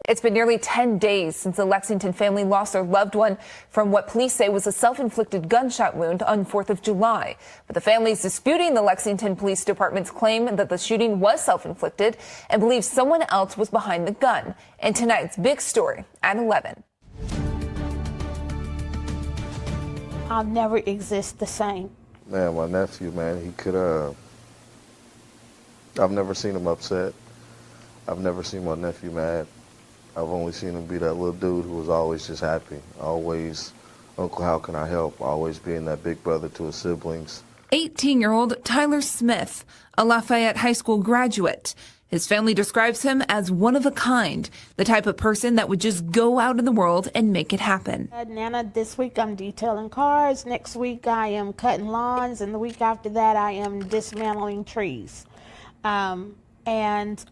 It's been nearly 10 days since the Lexington family lost their loved one from what police say was a self-inflicted gunshot wound on 4th of July. But the family is disputing the Lexington Police Department's claim that the shooting was self-inflicted and believes someone else was behind the gun. And tonight's big story at 11. I'll never exist the same. Man, my nephew, man, he could, I've never seen him upset. I've never seen my nephew mad. I've only seen him be that little dude who was always just happy. Always, Uncle, how can I help? Always being that big brother to his siblings. 18-year-old Tyler Smith, a Lafayette High School graduate. His family describes him as one of a kind, the type of person that would just go out in the world and make it happen. Nana, this week I'm detailing cars. Next week I am cutting lawns. And the week after that I am dismantling trees. And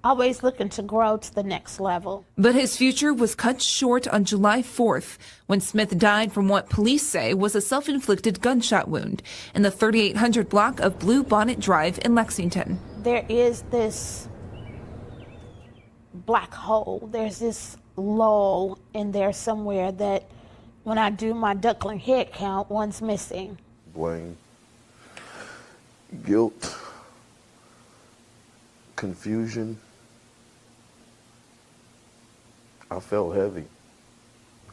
always looking to grow to the next level. But his future was cut short on July 4th when Smith died from what police say was a self-inflicted gunshot wound in the 3800 block of Blue Bonnet Drive in Lexington. There is this black hole. There's this lull in there somewhere that when I do my duckling head count, one's missing. Blame, guilt, confusion. I felt heavy.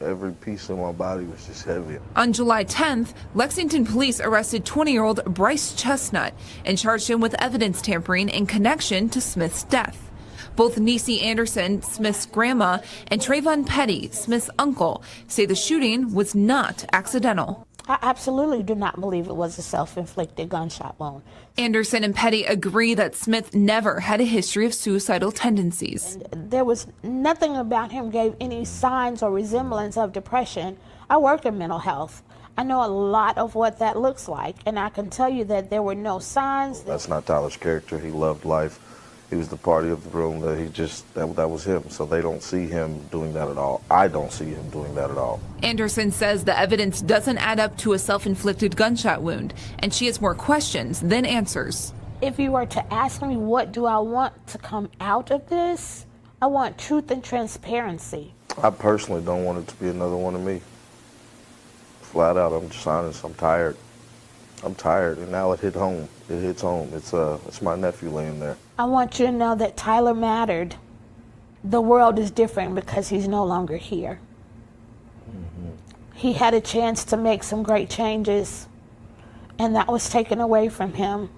Every piece of my body was just heavy. On July 10th, Lexington police arrested 20-year-old Bryce Chestnut and charged him with evidence tampering in connection to Smith's death. Both Necee Anderson, Smith's grandma, and Trayvon Petty, Smith's uncle, say the shooting was not accidental. I absolutely do not believe it was a self-inflicted gunshot wound. Anderson and Petty agree that Smith never had a history of suicidal tendencies. And there was nothing about him gave any signs or resemblance of depression. I work in mental health. I know a lot of what that looks like, and I can tell you that there were no signs. That's not Tyler's character. He loved life. He was the party of the room. That was him. So they don't see him doing that at all. I don't see him doing that at all. Anderson says the evidence doesn't add up to a self-inflicted gunshot wound, and she has more questions than answers. If you were to ask me what do I want to come out of this, I want truth and transparency. I personally don't want it to be another one of me. Flat out, I'm just honest. I'm tired. I'm tired, and now it hit home. It hits home. It's my nephew laying there. I want you to know that Tyler mattered. The world is different because he's no longer here. He had a chance to make some great changes, and that was taken away from him.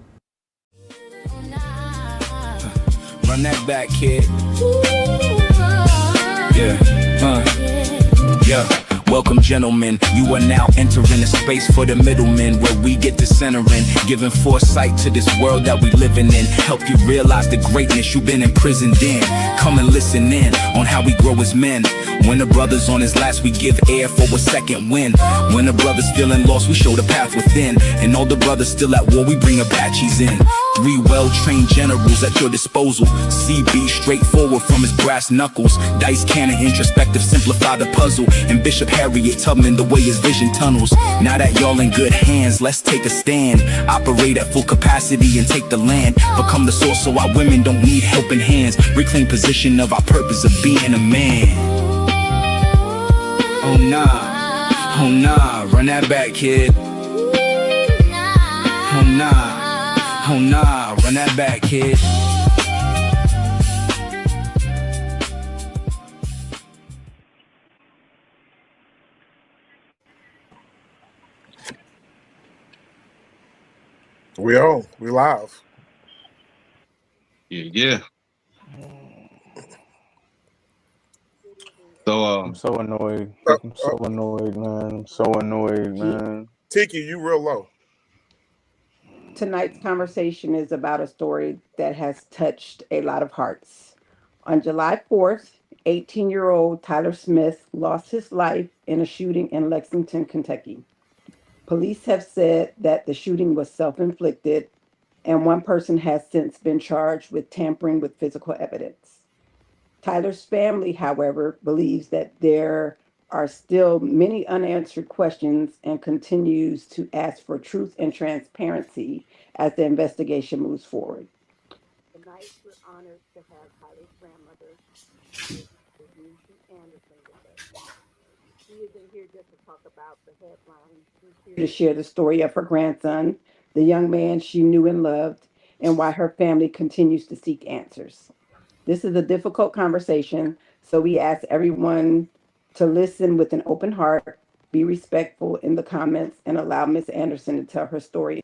Run that back, kid. Yeah. Welcome, gentlemen. You are now entering a space for the middlemen where we get to centering, giving foresight to this world that we living in. Help you realize the greatness you've been imprisoned in. Come and listen in on how we grow as men. When a brother's on his last, we give air for a second win. When a brother's feeling lost, we show the path within. And all the brothers still at war, we bring Apaches in. 3 well-trained generals at your disposal. CB straightforward from his brass knuckles. Dice cannon introspective, simplify the puzzle. And Bishop Harriet Tubman, the way his vision tunnels. Now that y'all in good hands, let's take a stand. Operate at full capacity and take the land. Become the source so our women don't need helping hands. Reclaim position of our purpose of being a man. Oh nah, run that back, kid. Oh nah, run that back, kid. We on. We live. Yeah. So I'm so annoyed. I'm so annoyed, man. I'm so annoyed, man. Tiki, you real low. Tonight's conversation is about a story that has touched a lot of hearts. On July 4th, 18-year-old Tyler Smith lost his life in a shooting in Lexington, Kentucky. Police have said that the shooting was self-inflicted, and one person has since been charged with tampering with physical evidence. Tyler's family, however, believes that there are still many unanswered questions and continues to ask for truth and transparency as the investigation moves forward. Tonight, we're honored to have Tyler's grandmother, Necee Anderson with us. She isn't here just to talk about the headlines. She's here to share the story of her grandson, the young man she knew and loved, and why her family continues to seek answers. This is a difficult conversation, so we ask everyone to listen with an open heart, be respectful in the comments, and allow Miss Anderson to tell her story.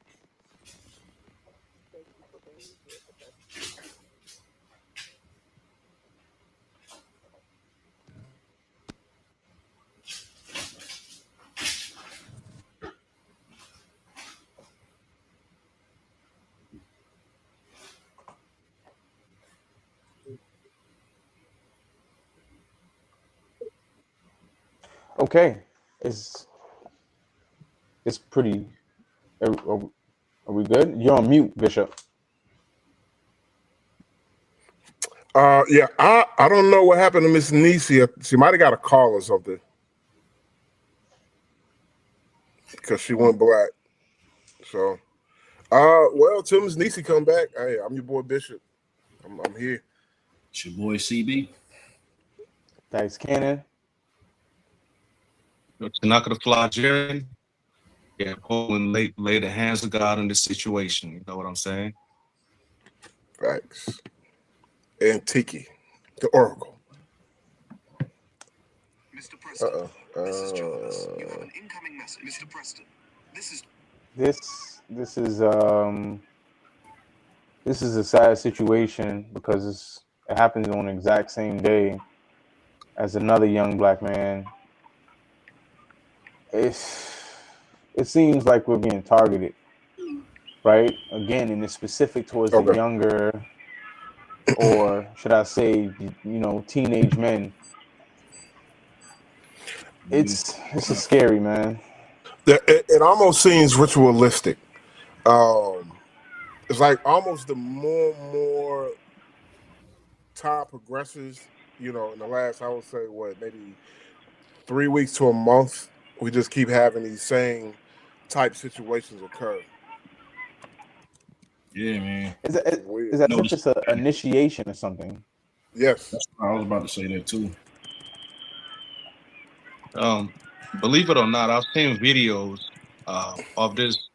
Okay, it's pretty. Are we good? You're on mute, Bishop. Yeah, I don't know what happened to Miss Necee. She might have got a call or something because she went black. So, well, till Miss Necee come back, hey, I'm your boy Bishop. I'm here. It's your boy CB. Dice Cannon. Tanaka the Fly Jerry. Yeah, Poland lay the hands of God in this situation. You know what I'm saying? Facts. And Tiki, the Oracle. Mr. Preston, this is Jarvis. You have an incoming message. Mr. Preston, this is a sad situation because it happens on the exact same day as another young black man. It seems like we're being targeted, right? Again, and it's specific towards the younger, or should I say, teenage men. It's scary, man. It almost seems ritualistic. It's like almost the more time progresses, in the last, I would say, maybe 3 weeks to a month, we just keep having these same type situations occur. Yeah, man. Is that just an initiation or something? Yes. I was about to say that too. Believe it or not, I've seen videos of this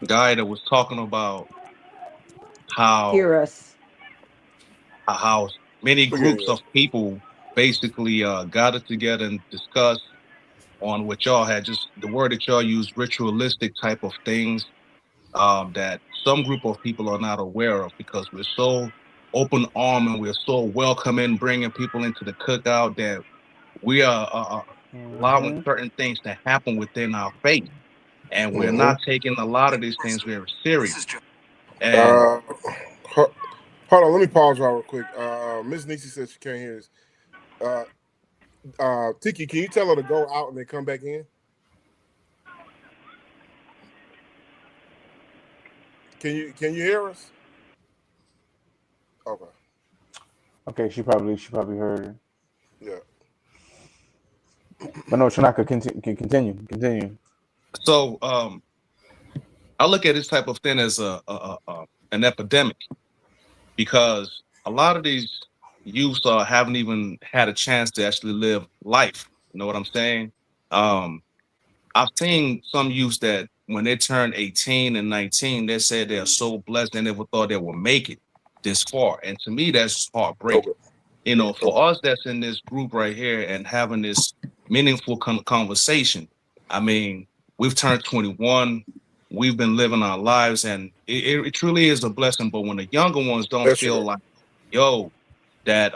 guy that was talking about how many groups of people basically gathered together and discussed on what y'all had, just the word that y'all used, ritualistic type of things that some group of people are not aware of, because we're so open arm and we're so welcoming, bringing people into the cookout, that we are allowing certain things to happen within our faith, and we're not taking a lot of these things very serious. And hold on, let me pause real quick. Miss Necee says she can't hear us. Tiki, can you tell her to go out and then come back in? Can you hear us? Okay. Okay, she probably heard her. Yeah. But no, Tanaka, continue. So I look at this type of thing as an epidemic, because a lot of these youths haven't even had a chance to actually live life. You know what I'm saying? I've seen some youths that when they turn 18 and 19, they say they're so blessed they never thought they would make it this far. And to me, that's heartbreaking. For us that's in this group right here and having this meaningful conversation, I mean, we've turned 21, we've been living our lives, and it truly is a blessing. But when the younger ones don't feel like, that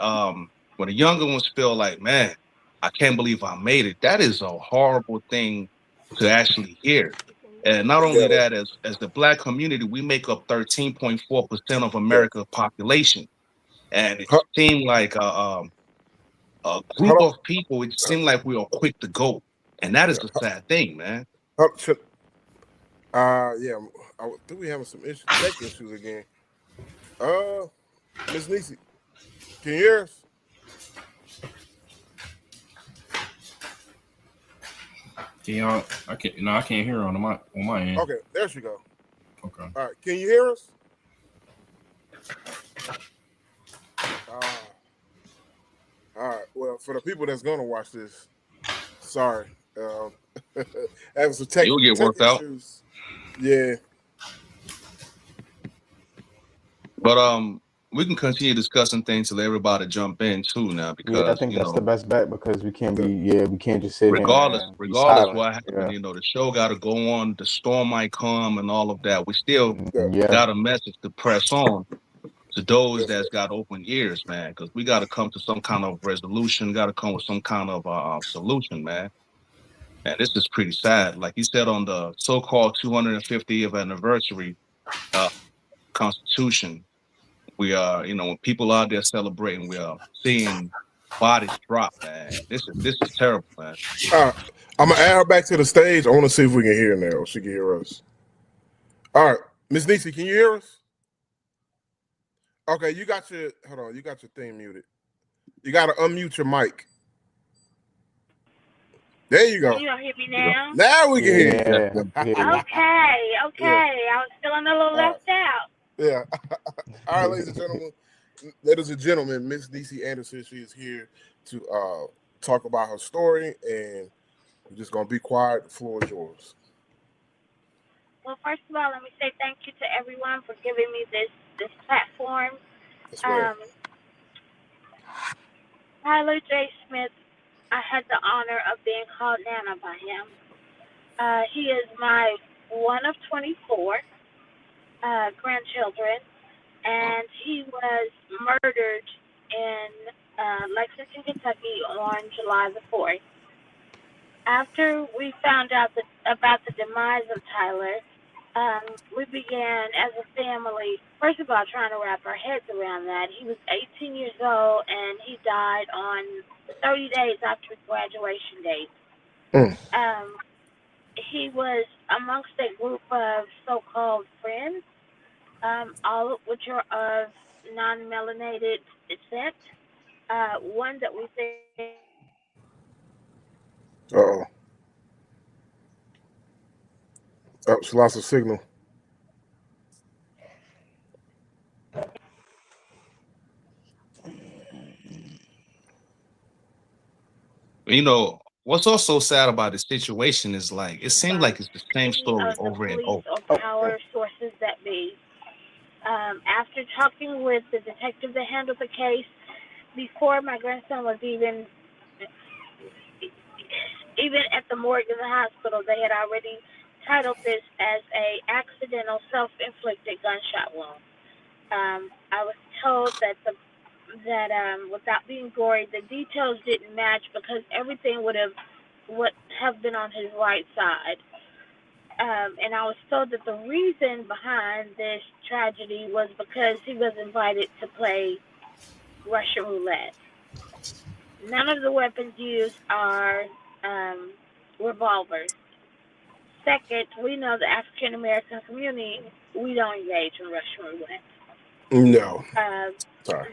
when the younger ones feel like, man, I can't believe I made it, that is a horrible thing to actually hear. And not only that, as the Black community, we make up 13.4% of America's population. And it seemed like a group of people, it seemed like we are quick to go. And that is the sad thing, man. Yeah, I think we having some tech issues again. Miss Necee, can you hear us? Yeah, I can't hear her on my end. Okay, there she go. Okay. All right, can you hear us? All right. Well, for the people that's gonna watch this, sorry, having some You'll get tech worked out. issues. Yeah, But we can continue discussing things till everybody jump in too now, Yeah, I because think that's the best bet because we can't okay. we can't just sit here and be regardless silent. what happened, Yeah. the show got to go on. The storm might come and all of that. We still Yeah. Yeah. got a message to press on to those Yes, sir. that's got open ears, man, because we got to come to some kind of resolution. Got to come with some kind of solution, man. And this is pretty sad. Like you said, on the so-called 250th anniversary Constitution, we are, when people out there celebrating, we are seeing bodies drop, man. This is terrible, man. All right, I'm gonna add her back to the stage. I want to see if we can hear her now. If she can hear us. All right, Miss Necee, can you hear us? Okay, you got your thing muted. You got to unmute your mic. There you go. Can you all hear me now? Now we can hear you. Yeah. Okay. I was feeling a little left out. Yeah. All right, ladies and gentlemen, Miss Necee Anderson, she is here to talk about her story, and we're just gonna be quiet. The floor is yours. Well, first of all, let me say thank you to everyone for giving me this platform. Yes, ma'am. Tyler J. Smith, I had the honor of being called Nana by him. He is my one of 24 grandchildren, and he was murdered in Lexington, Kentucky on July the 4th. After we found out about the demise of Tyler, we began as a family, first of all, trying to wrap our heads around that. He was 18 years old, and he died on 30 days after his graduation date. He was amongst a group of so-called friends, all of which are of non-melanated descent. One that we think... Uh-oh. Oh, she lost a signal. What's also sad about the situation is, like, it seems like it's the same story over and over. Or power sources that be. After talking with the detective that handled the case, before my grandson was even at the morgue in the hospital, they had already titled this as a accidental self-inflicted gunshot wound. I was told that without being gory, the details didn't match because everything would have been on his right side. And I was told that the reason behind this tragedy was because he was invited to play Russian roulette. None of the weapons used are revolvers. Second, we know the African American community, we don't engage in Russian roulette. No. Sorry.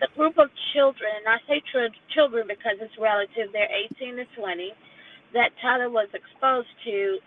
The group of children, and I say children because it's relative, they're 18 to 20, that Tyler was exposed to,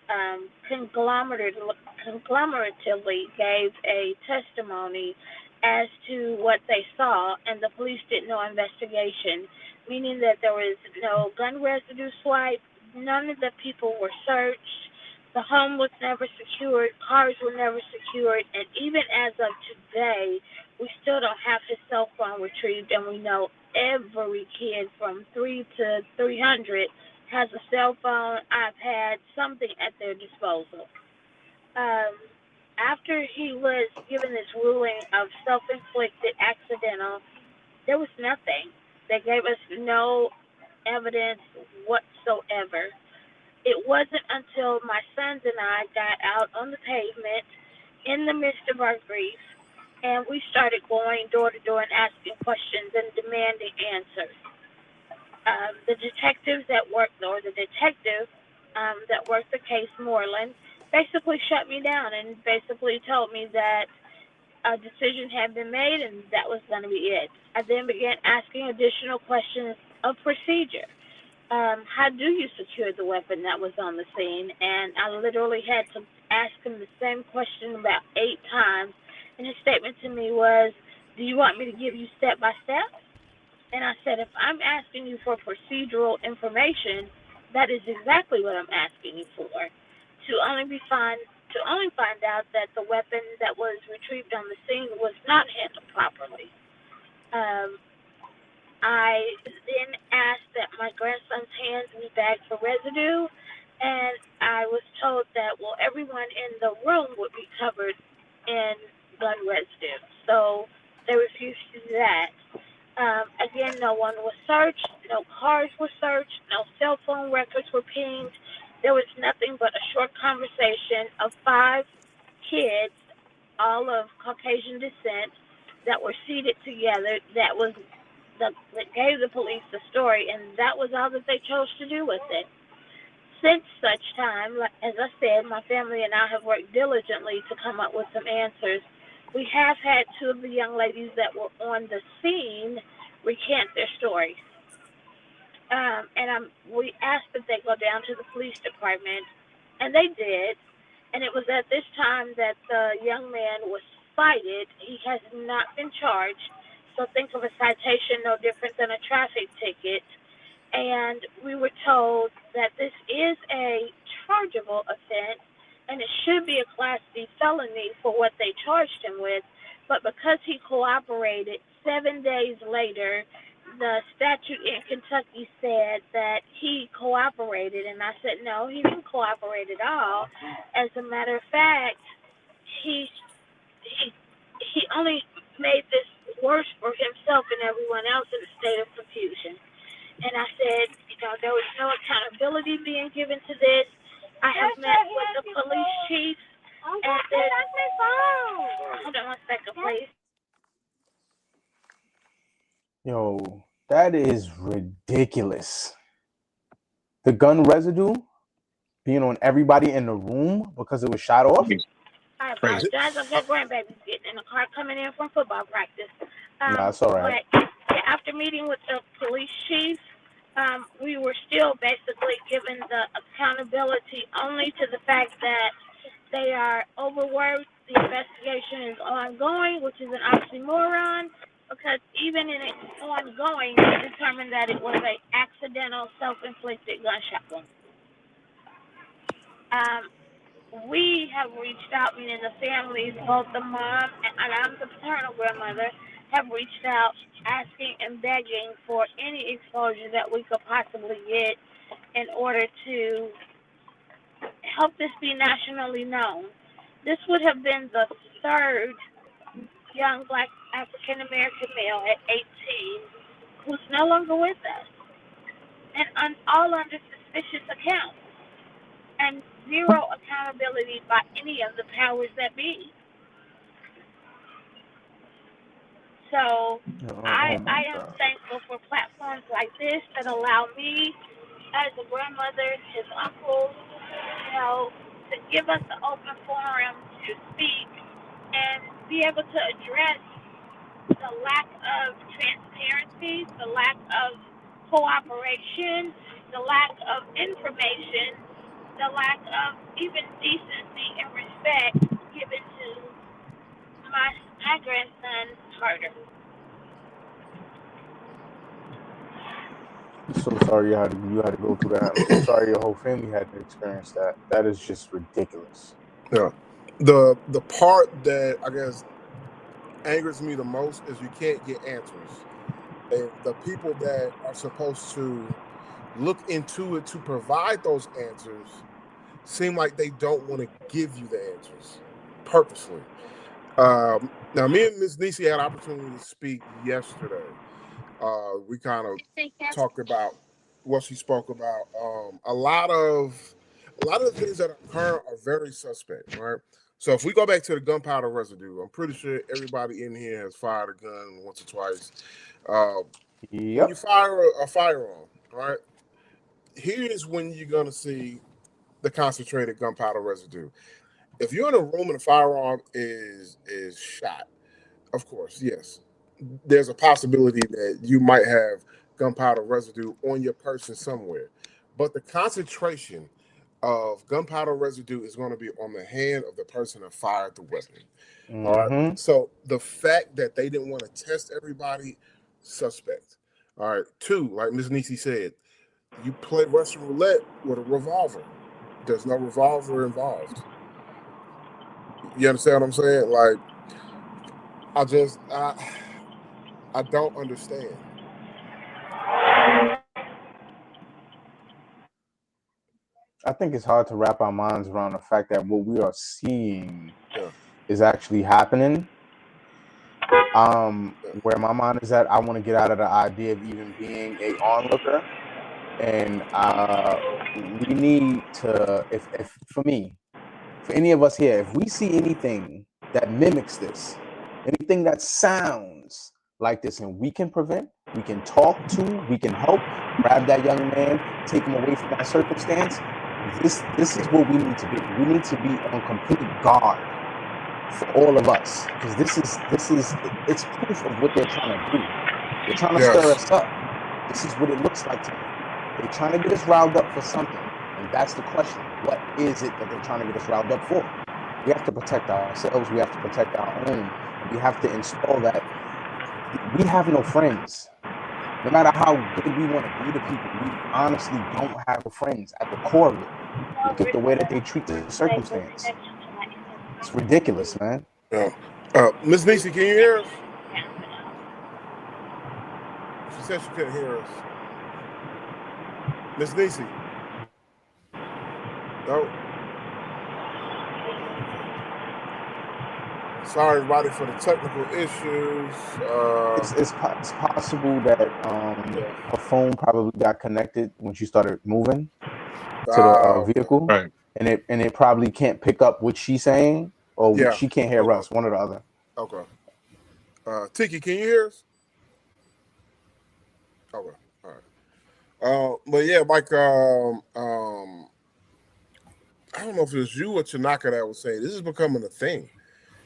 conglomeratively gave a testimony as to what they saw, and the police did no investigation, meaning that there was no gun residue swipe, none of the people were searched, the home was never secured, cars were never secured, and even as of today, we still don't have his cell phone retrieved, and we know every kid from 3 to 300 has a cell phone, iPad, something at their disposal. After he was given this ruling of self-inflicted accidental, there was nothing. They gave us no evidence whatsoever. It wasn't until my sons and I got out on the pavement in the midst of our grief, and we started going door to door and asking questions and demanding answers. The detective that worked the case, Moreland, basically shut me down and basically told me that a decision had been made and that was going to be it. I then began asking additional questions of procedure. How do you secure the weapon that was on the scene? And I literally had to ask him the same question about 8 times. And his statement to me was, Do you want me to give you step by step? And I said, if I'm asking you for procedural information, that is exactly what I'm asking you for. To only find out that the weapon that was retrieved on the scene was not handled properly. Um, I then asked that my grandson's hands be bagged for residue, and I was told that, well, everyone in the room would be covered in gun residue. So they refused to do that. Again, no one was searched, no cars were searched, no cell phone records were pinged. There was nothing but a short conversation of 5 kids, all of Caucasian descent, that were seated together. That gave the police the story, and that was all that they chose to do with it. Since such time, as I said, my family and I have worked diligently to come up with some answers. We have had 2 of the young ladies that were on the scene recant their stories. We asked that they go down to the police department, and they did. And it was at this time that the young man was cited. He has not been charged, so think of a citation no different than a traffic ticket. And we were told that this is a chargeable offense, and it should be a Class D felony for what they charged him with. But because he cooperated, 7 days later, the statute in Kentucky said that he cooperated, and I said, no, he didn't cooperate at all. As a matter of fact, he only made this worse for himself and everyone else in a state of confusion. And I said, there was no accountability being given to this. I have met with the police chief, and hold on one second, please. Yo, that is ridiculous. The gun residue being on everybody in the room because it was shot off. I apologize. I've got grandbabies getting in the car coming in from football practice. Nah, it's all right. But after meeting with the police chief, we were still basically given the accountability only to the fact that they are overworked. The investigation is ongoing, which is an oxymoron, because even in it ongoing, they determined that it was an accidental self-inflicted gunshot wound. We have reached out, meaning the families, both the mom and I'm the paternal grandmother, have reached out asking and begging for any exposure that we could possibly get in order to help this be nationally known. This would have been the 3rd young black African-American male at 18 who's no longer with us, and all under suspicious accounts, and zero accountability by any of the powers that be. So I am thankful for platforms like this that allow me, as a grandmother, his uncles, to give us the open forum to speak and be able to address the lack of transparency, the lack of cooperation, the lack of information, the lack of even decency and respect given to my grandson, Carter. I'm so sorry you had to go through that. I'm so sorry your whole family had to experience that. That is just ridiculous. Yeah. The part that I guess angers me the most is you can't get answers. And the people that are supposed to look into it to provide those answers seem like they don't want to give you the answers purposely. Now, me and Ms. Necee had an opportunity to speak yesterday. We kind of talked about what she spoke about. A lot of the things that occur are very suspect, right? So if we go back to the gunpowder residue, I'm pretty sure everybody in here has fired a gun once or twice. When you fire a firearm, right? Here's when you're gonna see the concentrated gunpowder residue. If you're in a room and a firearm is shot, of course, yes, there's a possibility that you might have gunpowder residue on your person somewhere. But the concentration of gunpowder residue is going to be on the hand of the person that fired the weapon. All right. Mm-hmm. So the fact that they didn't want to test everybody, suspect. All right. Two, like Ms. Necee said, you play Russian roulette with a revolver. There's no revolver involved. You understand what I'm saying? Like, I don't understand. I think it's hard to wrap our minds around the fact that what we are seeing Yeah. is actually happening. Where my mind is at, I want to get out of the idea of even being a onlooker, and we need to, if for me, for any of us here, if we see anything that mimics this, anything that sounds like this, and we can prevent, we can talk to, we can help, grab that young man, take him away from that circumstance. This is what we need to be. We need to be on complete guard for all of us, because this is it's proof of what they're trying to do. They're trying to stir us up. This is what it looks like to me. They're trying to get us riled up for something, and that's the question. What is it that they're trying to get us riled up for? We have to protect ourselves. We have to protect our own. We have to install that we have no friends. No matter how good we want to be to people, we honestly don't have friends at the core of it. Look at the way that they treat the circumstance. It's ridiculous, man. Yeah. Miss Necee, can you hear us? She said she couldn't hear us. Miss Necee. No. Sorry, everybody, for the technical issues. It's possible that her phone probably got connected when she started moving to the vehicle, right? And it probably can't pick up what she's saying, or she can't hear us. One or the other. Okay. Tiki, can you hear us? Okay. All right. But yeah, like I don't know if it was you or Tanaka that was saying this is becoming a thing.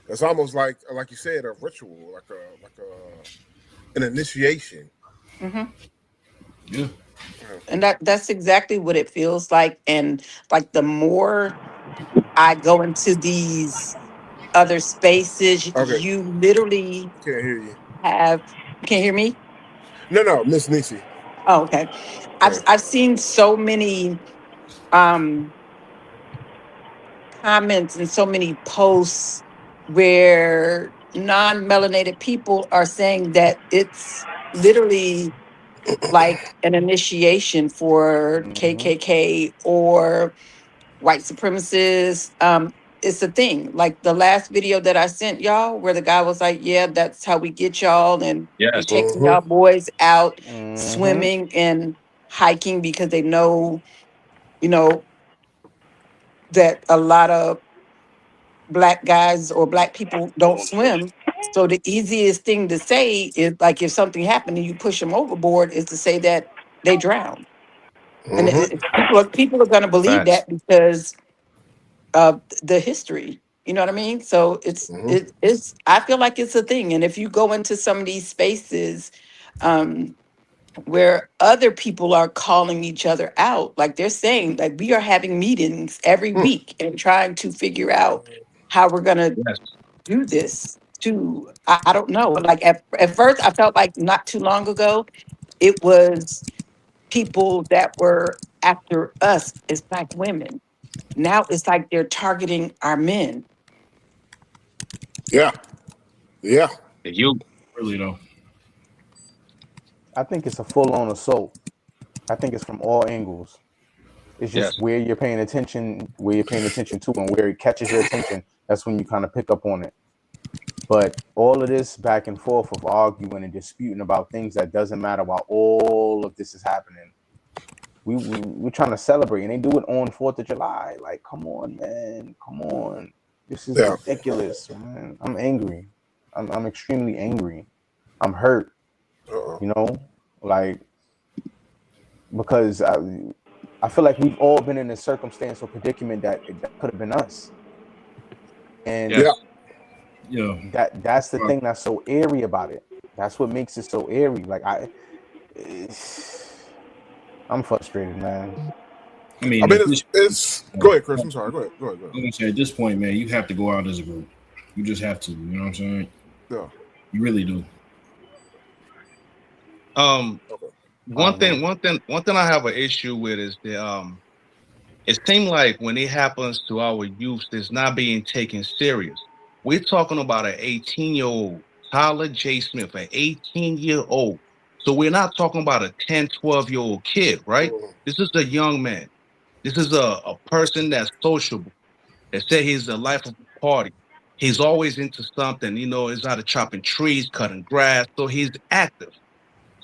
It's almost like you said, a ritual, like an initiation. Mm-hmm. Yeah. And that's exactly what it feels like. And like the more I go into these other spaces, Okay. you literally Can't hear you. you can't hear me? No, Miss Necee. Oh, okay. I've seen so many comments and so many posts where non-melanated people are saying that it's literally like an initiation for KKK or white supremacists. It's a thing. Like the last video that I sent y'all, where the guy was like, "Yeah, that's how we get y'all," and we Yes. taking y'all boys out swimming and hiking because they know, that a lot of black guys or black people don't swim. So the easiest thing to say is like if something happened and you push them overboard is to say that they drowned. And people are going to believe Facts. that because of the history. You know what I mean? So it's I feel like it's a thing. And if you go into some of these spaces where other people are calling each other out, like they're saying, like we are having meetings every week and trying to figure out how we're going to Yes. do this to, I don't know. Like at first I felt like not too long ago, it was people that were after us as black women. Now it's like they're targeting our men. Yeah. You really don't. I think it's a full-on assault. I think it's from all angles. It's just where you're paying attention to, and where it catches your attention. That's when you kind of pick up on it. But all of this back and forth of arguing and disputing about things that doesn't matter while all of this is happening. We're trying to celebrate, and they do it on 4th of July. Like, come on, man. Come on. This is ridiculous, man. I'm angry. I'm extremely angry. I'm hurt. Like, because I feel like we've all been in a circumstance or predicament that could have been us. And that's the thing that's so eerie about it. That's what makes it so eerie. Like I'm frustrated, man. I mean, I mean, at this, it's. Go ahead, Chris. I'm sorry. Go ahead. Go ahead. Go ahead. I'm gonna say at this point, man, you have to go out as a group. You just have to. You know what I'm saying? Yeah. You really do. Okay. One thing I have an issue with is it seems like when it happens to our youth, it's not being taken serious. We're talking about an 18-year-old, Tyler J. Smith, an 18-year-old. So we're not talking about a 10, 12-year-old kid, right? Mhm. This is a young man. This is a person that's sociable. They say he's the life of the party. He's always into something, he's out of chopping trees, cutting grass. So he's active.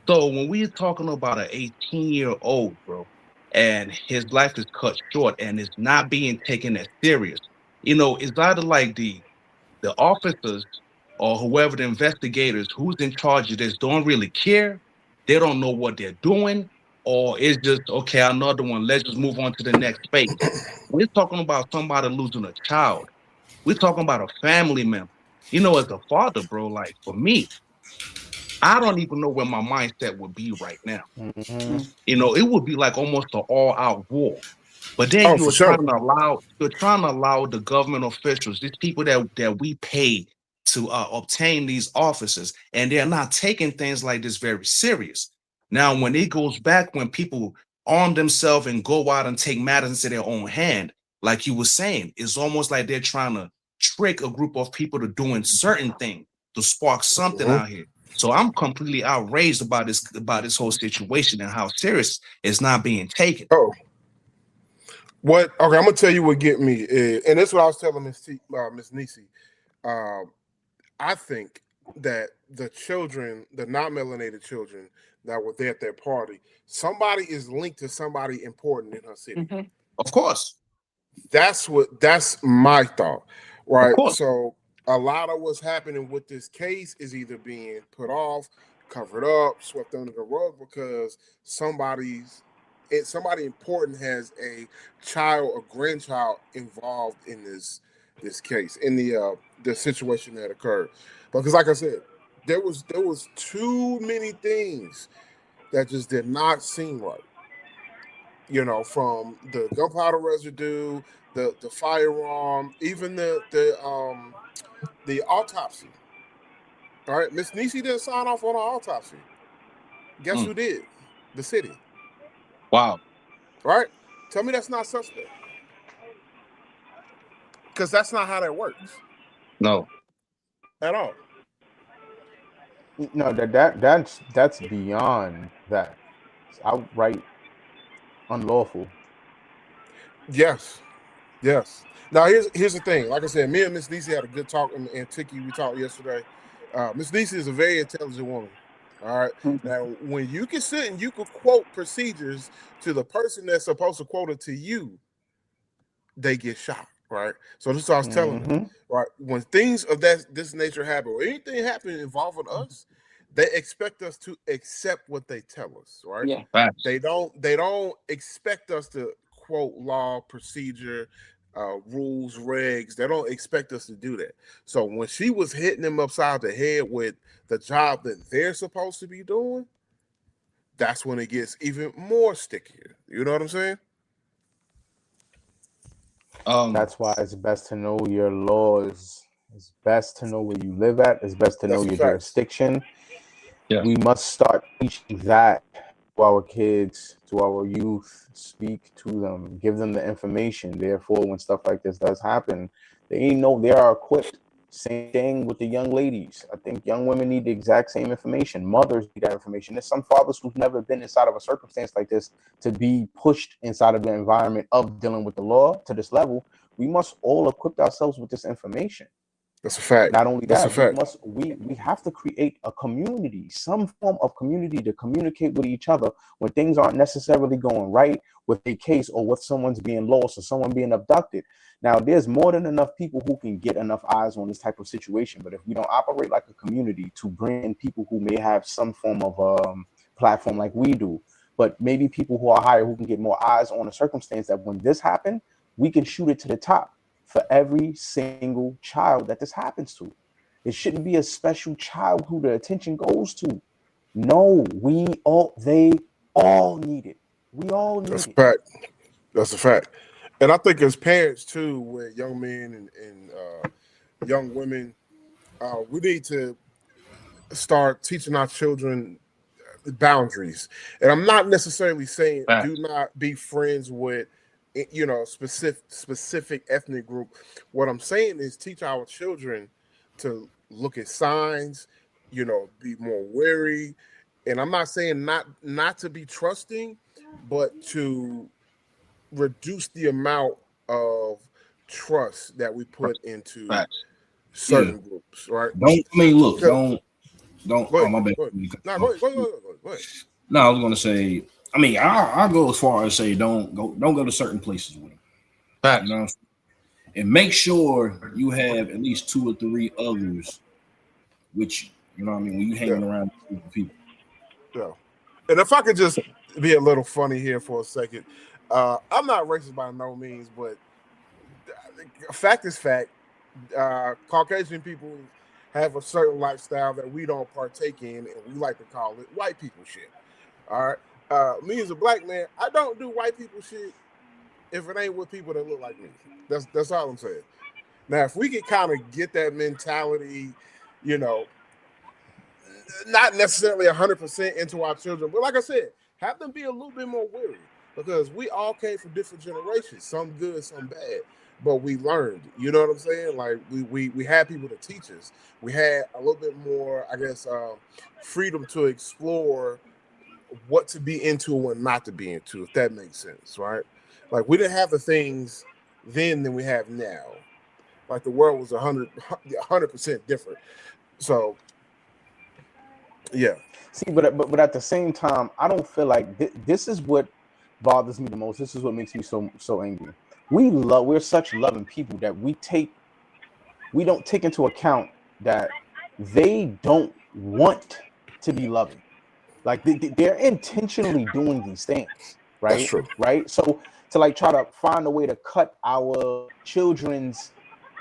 So when we're talking about an 18-year-old, bro, and his life is cut short and it's not being taken as serious, it's either like the officers or whoever the investigators who's in charge of this don't really care. They don't know what they're doing, or it's just okay, another one. Let's just move on to the next phase. We're talking about somebody losing a child. We're talking about a family member. As a father, bro, like for me, I don't even know where my mindset would be right now. Mm-hmm. It would be like almost an all-out war. But then Oh, for sure. you're trying to allow the government officials, these people that we pay to obtain these offices, and they're not taking things like this very serious. Now, when it goes back, when people arm themselves and go out and take matters into their own hand, like you were saying, it's almost like they're trying to trick a group of people to doing certain things to spark something Mhm. out here. So I'm completely outraged about this whole situation and how serious it's not being taken. Oh, what? Okay, I'm gonna tell you what get me, is, and this is what I was telling Miss Necee. Um, I think that the children, the non-melanated children that were there at their party, somebody is linked to somebody important in her city. Mhm. Of course. That's my thought, Of right? course. So a lot of what's happening with this case is either being put off, covered up, swept under the rug because somebody important has a child or grandchild involved in this case, in the situation that occurred. Because like I said, there was too many things that just did not seem right. From the gunpowder residue, the firearm, even the autopsy. All right, Miss Necee didn't sign off on an autopsy. Guess Mm. who did? The city. Wow. Right? Tell me that's not suspect. Because that's not how that works No. at all. No, that's beyond that. It's outright unlawful. Yes. Yes. Now here's the thing. Like I said, me and Miss Necee had a good talk, and Tiki, we talked yesterday. Miss Necee is a very intelligent woman. All right. Mhm. Now, when you can sit and you can quote procedures to the person that's supposed to quote it to you, they get shot. Right. So this is what I was telling them. Mm-hmm. Right. When things of this nature happen, or anything happen involving us, they expect us to accept what they tell us. Right. Yeah. Facts. They don't expect us to quote law, procedure, rules, regs. They don't expect us to do that. So when she was hitting them upside the head with the job that they're supposed to be doing, that's when it gets even more stickier. You know what I'm saying? Um, That's why it's best to know your laws. It's best to know where you live at. It's best to know That's a your fact. jurisdiction. yeah. We must start teaching that to our kids, to our youth. Speak to them, give them the information. Therefore, when stuff like this does happen, they know they are equipped. Same thing with the young ladies. I think young women need the exact same information. Mothers need that information. There's some fathers who've never been inside of a circumstance like this to be pushed inside of the environment of dealing with the law to this level. We must all equip ourselves with this information. That's a fact. Not only That's a that, fact. we have to create a community, some form of community to communicate with each other when things aren't necessarily going right with a case or with someone's being lost or someone being abducted. Now, there's more than enough people who can get enough eyes on this type of situation, but if we don't operate like a community to bring in people who may have some form of platform like we do, but maybe people who are higher who can get more eyes on a circumstance that when this happened, we can shoot it to the top for every single child that this happens to. It shouldn't be a special child who the attention goes to. No, they all need it. We all That's need a it. fact. That's a fact. And I think as parents too, with young men and young women, we need to start teaching our children boundaries. And I'm not necessarily saying do Facts. not be friends with specific ethnic group. What I'm saying is teach our children to look at signs, be more wary. And I'm not saying not to be trusting, but to reduce the amount of trust that we put into Facts. Yeah. certain groups, right? Don't. I mean, look. 'Cause- Don't. Go Oh, ahead, my bad. go ahead. No, go ahead. No, I was gonna say. I mean, I go as far as say don't go to certain places with them. Facts. You know, and make sure you have at least 2 or 3 others with you. You know what I mean? When you hanging Yeah, around with a group of people. yeah. And if I could just be a little funny here for a second, I'm not racist by no means, but fact is fact. Caucasian people have a certain lifestyle that we don't partake in, and we like to call it white people shit. All right. Me as a black man, I don't do white people shit if it ain't with people that look like me. That's all I'm saying. Now, if we could kind of get that mentality, you know, not necessarily 100% into our children, but like I said, have them be a little bit more wary because we all came from different generations, some good, some bad, but we learned. You know what I'm saying? Like we had people to teach us. We had a little bit more, I guess, freedom to explore what to be into and not to be into, if that makes sense, right? Like we didn't have the things then than we have now. Like the world was 100% different. So yeah. See, but at the same time, I don't feel like this is what bothers me the most. This is what makes me so angry. We're such loving people that we don't take into account that they don't want to be loving. Like they're intentionally doing these things, That's right? true. Right. So to like try to find a way to cut our children's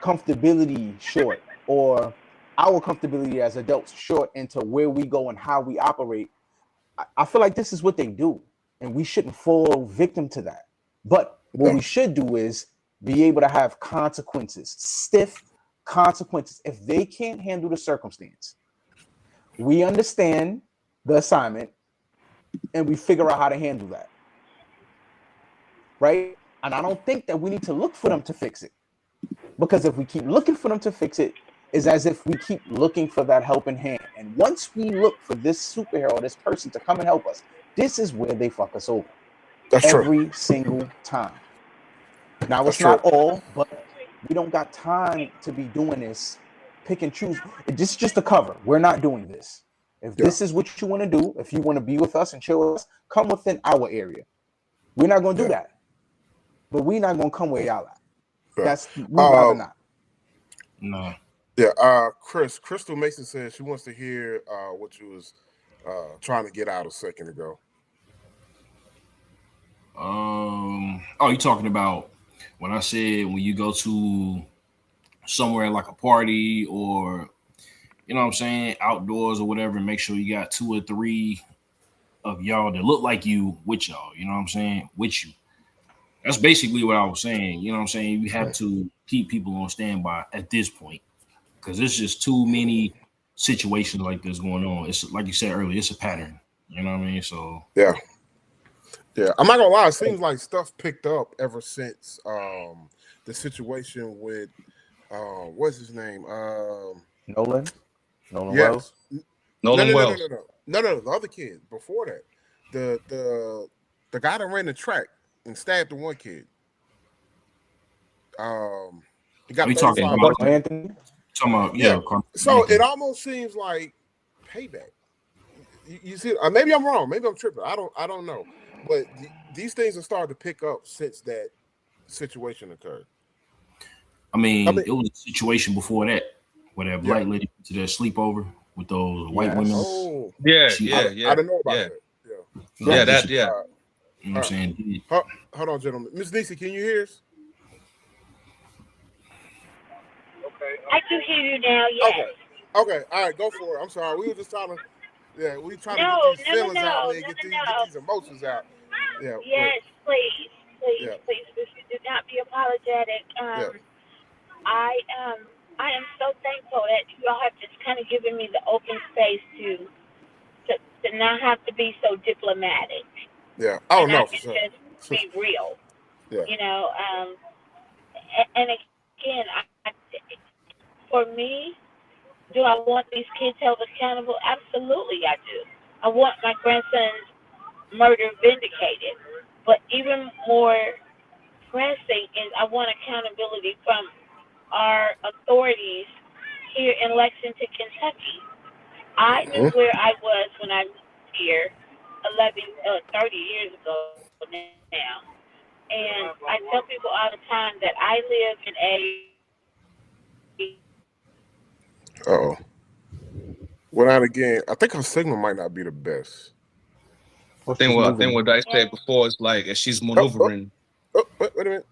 comfortability short, or our comfortability as adults short, into where we go and how we operate. I feel like this is what they do, and we shouldn't fall victim to that. But what No. we should do is be able to have consequences, stiff consequences. If they can't handle the circumstance, we understand the assignment and we figure out how to handle that. Right? And I don't think that we need to look for them to fix it. Because if we keep looking for them to fix it, it's as if we keep looking for that helping hand. And once we look for this superhero, this person to come and help us, this is where they fuck us over. That's true. Every single time. Now, That's it's not true. all, but we don't got time to be doing this, pick and choose. This is just a cover. We're not doing this. If this is what you want to do, if you want to be with us and chill with us, come within our area. We're not going to do that. But we're not going to come where y'all at. That's, we'd rather not. No. Yeah. Crystal Mason says she wants to hear what you was trying to get out a second ago. Oh, you talking about when I said when you go to somewhere like a party or you know what I'm saying, outdoors or whatever, and make sure you got 2 or 3 of y'all that look like you with y'all, you know what I'm saying, with you. That's basically what I was saying. You know what I'm saying? You have to keep people on standby at this point because there's just too many situations like this going on. It's like you said earlier, it's a pattern. You know what I mean? So yeah. I'm not gonna lie. It seems like stuff picked up ever since the situation with what's his name? Nolan Yes. Wells. Nolan Wells. No. The other kid before that, the guy that ran the track and stabbed the one kid. He got are you talking about Anthony? Talking about So Anthony. it almost seems like payback. You see, maybe I'm wrong. Maybe I'm tripping. I don't know. But these things have started to pick up since that situation occurred. I mean, it was a situation before that where that black lady went to that sleepover with those white women. Oh, yeah. I didn't know about that. Yeah. You know what I'm saying? Hold on, gentlemen. Miss Necee, can you hear us? I can hear you now. Yes. Okay. All right, go for it. I'm sorry. We were just trying to. Yeah, we trying to get these feelings out there, get these emotions out. Yeah. Yes, please. Please, Yeah. please, please do not be apologetic. Yeah. I I am so thankful that you all have just kind of given me the open space to not have to be so diplomatic Yeah. Oh and I no, for can sure. just be real. Yeah. You know, and again, for me, do I want these kids held accountable? Absolutely, I do. I want my grandson's murder vindicated. But even more pressing is I want accountability from our authorities here in Lexington, Kentucky. I knew Mm-hmm. where I was when I moved here 30 years ago now. And I tell people all the time that I live in a Uh-oh. Well, not again. I think her signal might not be the best. Or I she's think moving. what I said before is like as she's Oh, oh, maneuvering. oh, wait a minute.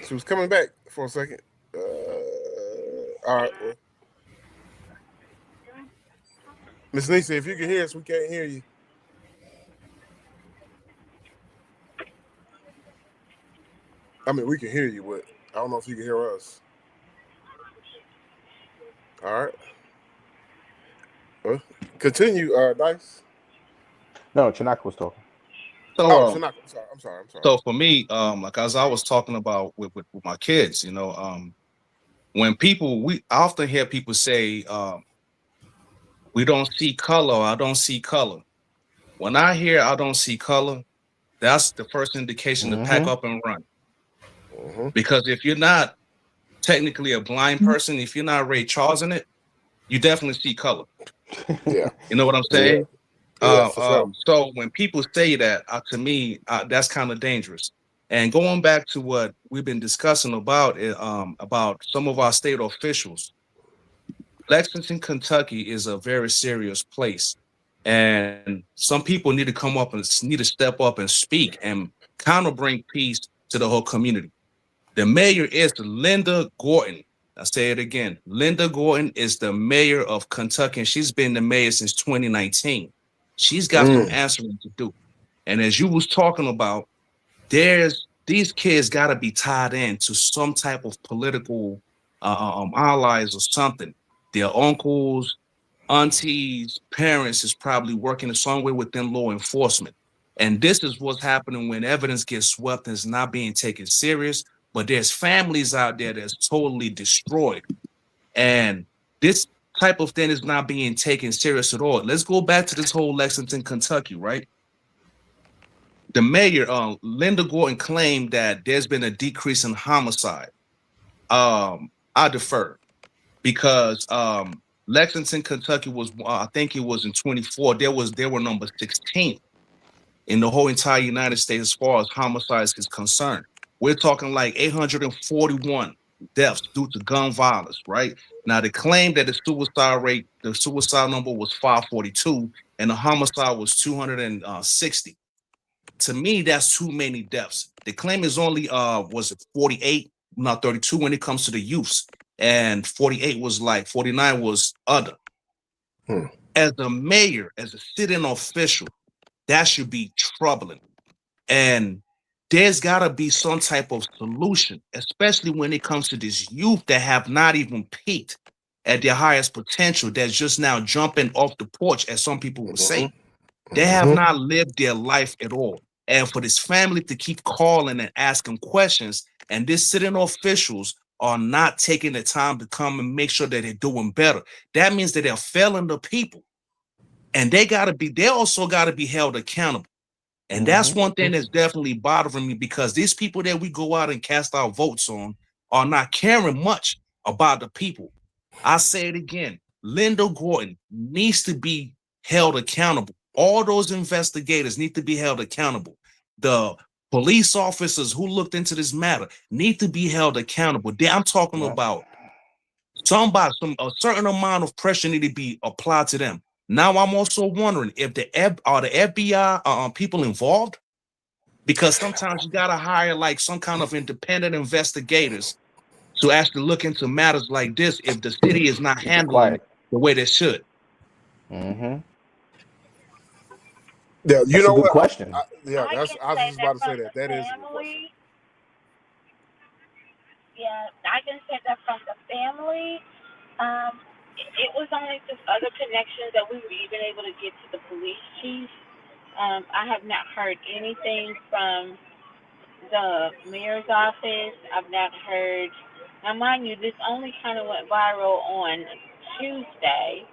She was coming back for a second. All right. Well, Miss Necee, if you can hear us, we can't hear you. I mean, we can hear you, but I don't know if you can hear us. All right. Well, continue, Dice. No, Chinaka was talking. So Oh, Shanaka. I'm sorry. so for me, like as I was talking about with my kids, when I often hear people say, we don't see color, I don't see color. When I hear I don't see color, that's the first indication to pack Mm-hmm. up and run. Mm-hmm. Because if you're not technically a blind person, if you're not Ray Charles in it, you definitely see color. Yeah. You know what I'm Yeah. saying? Yeah, for sure. So when people say that, to me, that's kind of dangerous. And going back to what we've been discussing about some of our state officials, Lexington, Kentucky is a very serious place, and some people need to come up and need to step up and speak and kind of bring peace to the whole community. The mayor is Linda Gorton. I say it again. Linda Gorton is the mayor of Kentucky, and she's been the mayor since 2019. She's got some Mm. answering to do. And as you was talking about, these kids got to be tied in to some type of political allies or something. Their uncles, aunties, parents is probably working in some way within law enforcement. And this is what's happening when evidence gets swept and is not being taken serious. But there's families out there that's totally destroyed. And this type of thing is not being taken serious at all. Let's go back to this whole Lexington, Kentucky, right? The mayor, Linda Gorton, claimed that there's been a decrease in homicide. I defer because Lexington, Kentucky was, I think it was in 24. They were number 16 in the whole entire United States as far as homicides is concerned. We're talking like 841 deaths due to gun violence, right? Now, they claim that the suicide number was 542, and the homicide was 260. To me, that's too many deaths. The claim is only was it 48, not 32 when it comes to the youths, and 48 was like 49 was other. Hmm. As a mayor, as a sitting official, that should be troubling. And there's got to be some type of solution, especially when it comes to this youth that have not even peaked at their highest potential, that's just now jumping off the porch, as some people would say. They have not lived their life at all. And for this family to keep calling and asking questions, and this sitting officials are not taking the time to come and make sure that they're doing better, that means that they're failing the people. And they also got to be held accountable. And that's one thing that's definitely bothering me, because these people that we go out and cast our votes on are not caring much about the people. I say it again. Linda Gorton needs to be held accountable. All those investigators need to be held accountable. The police officers who looked into this matter need to be held accountable. I'm talking about a certain amount of pressure need to be applied to them. Now I'm also wondering if the FBI people involved, because sometimes you gotta hire like some kind of independent investigators to actually look into matters like this if the city is not handling the way they should. Mm-hmm. Yeah, you That's a know good what? question. I was just about to say that. That is a good question. Yeah, I can say that from the family. Um, it was only through other connections that we were even able to get to the police chief. I have not heard anything from the mayor's office. I've not heard. Now, mind you, this only kind of went viral on Tuesday.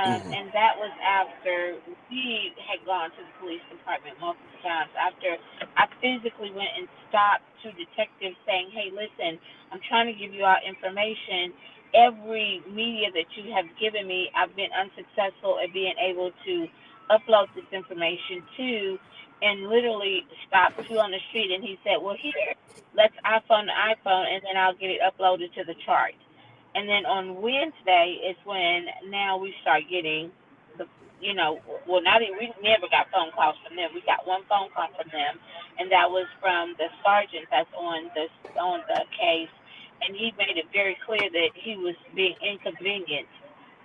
Mm-hmm. And that was after we had gone to the police department multiple times. After I physically went and stopped two detectives saying, hey, listen, I'm trying to give you all information. Every media that you have given me, I've been unsuccessful at being able to upload this information to, and literally stopped two on the street. And he said, well, here, let's iPhone to iPhone, and then I'll get it uploaded to the chart. And then on Wednesday is when now we start getting the, well, not even, we never got phone calls from them. We got one phone call from them, and that was from the sergeant that's on the case, and he made it very clear that he was being inconvenienced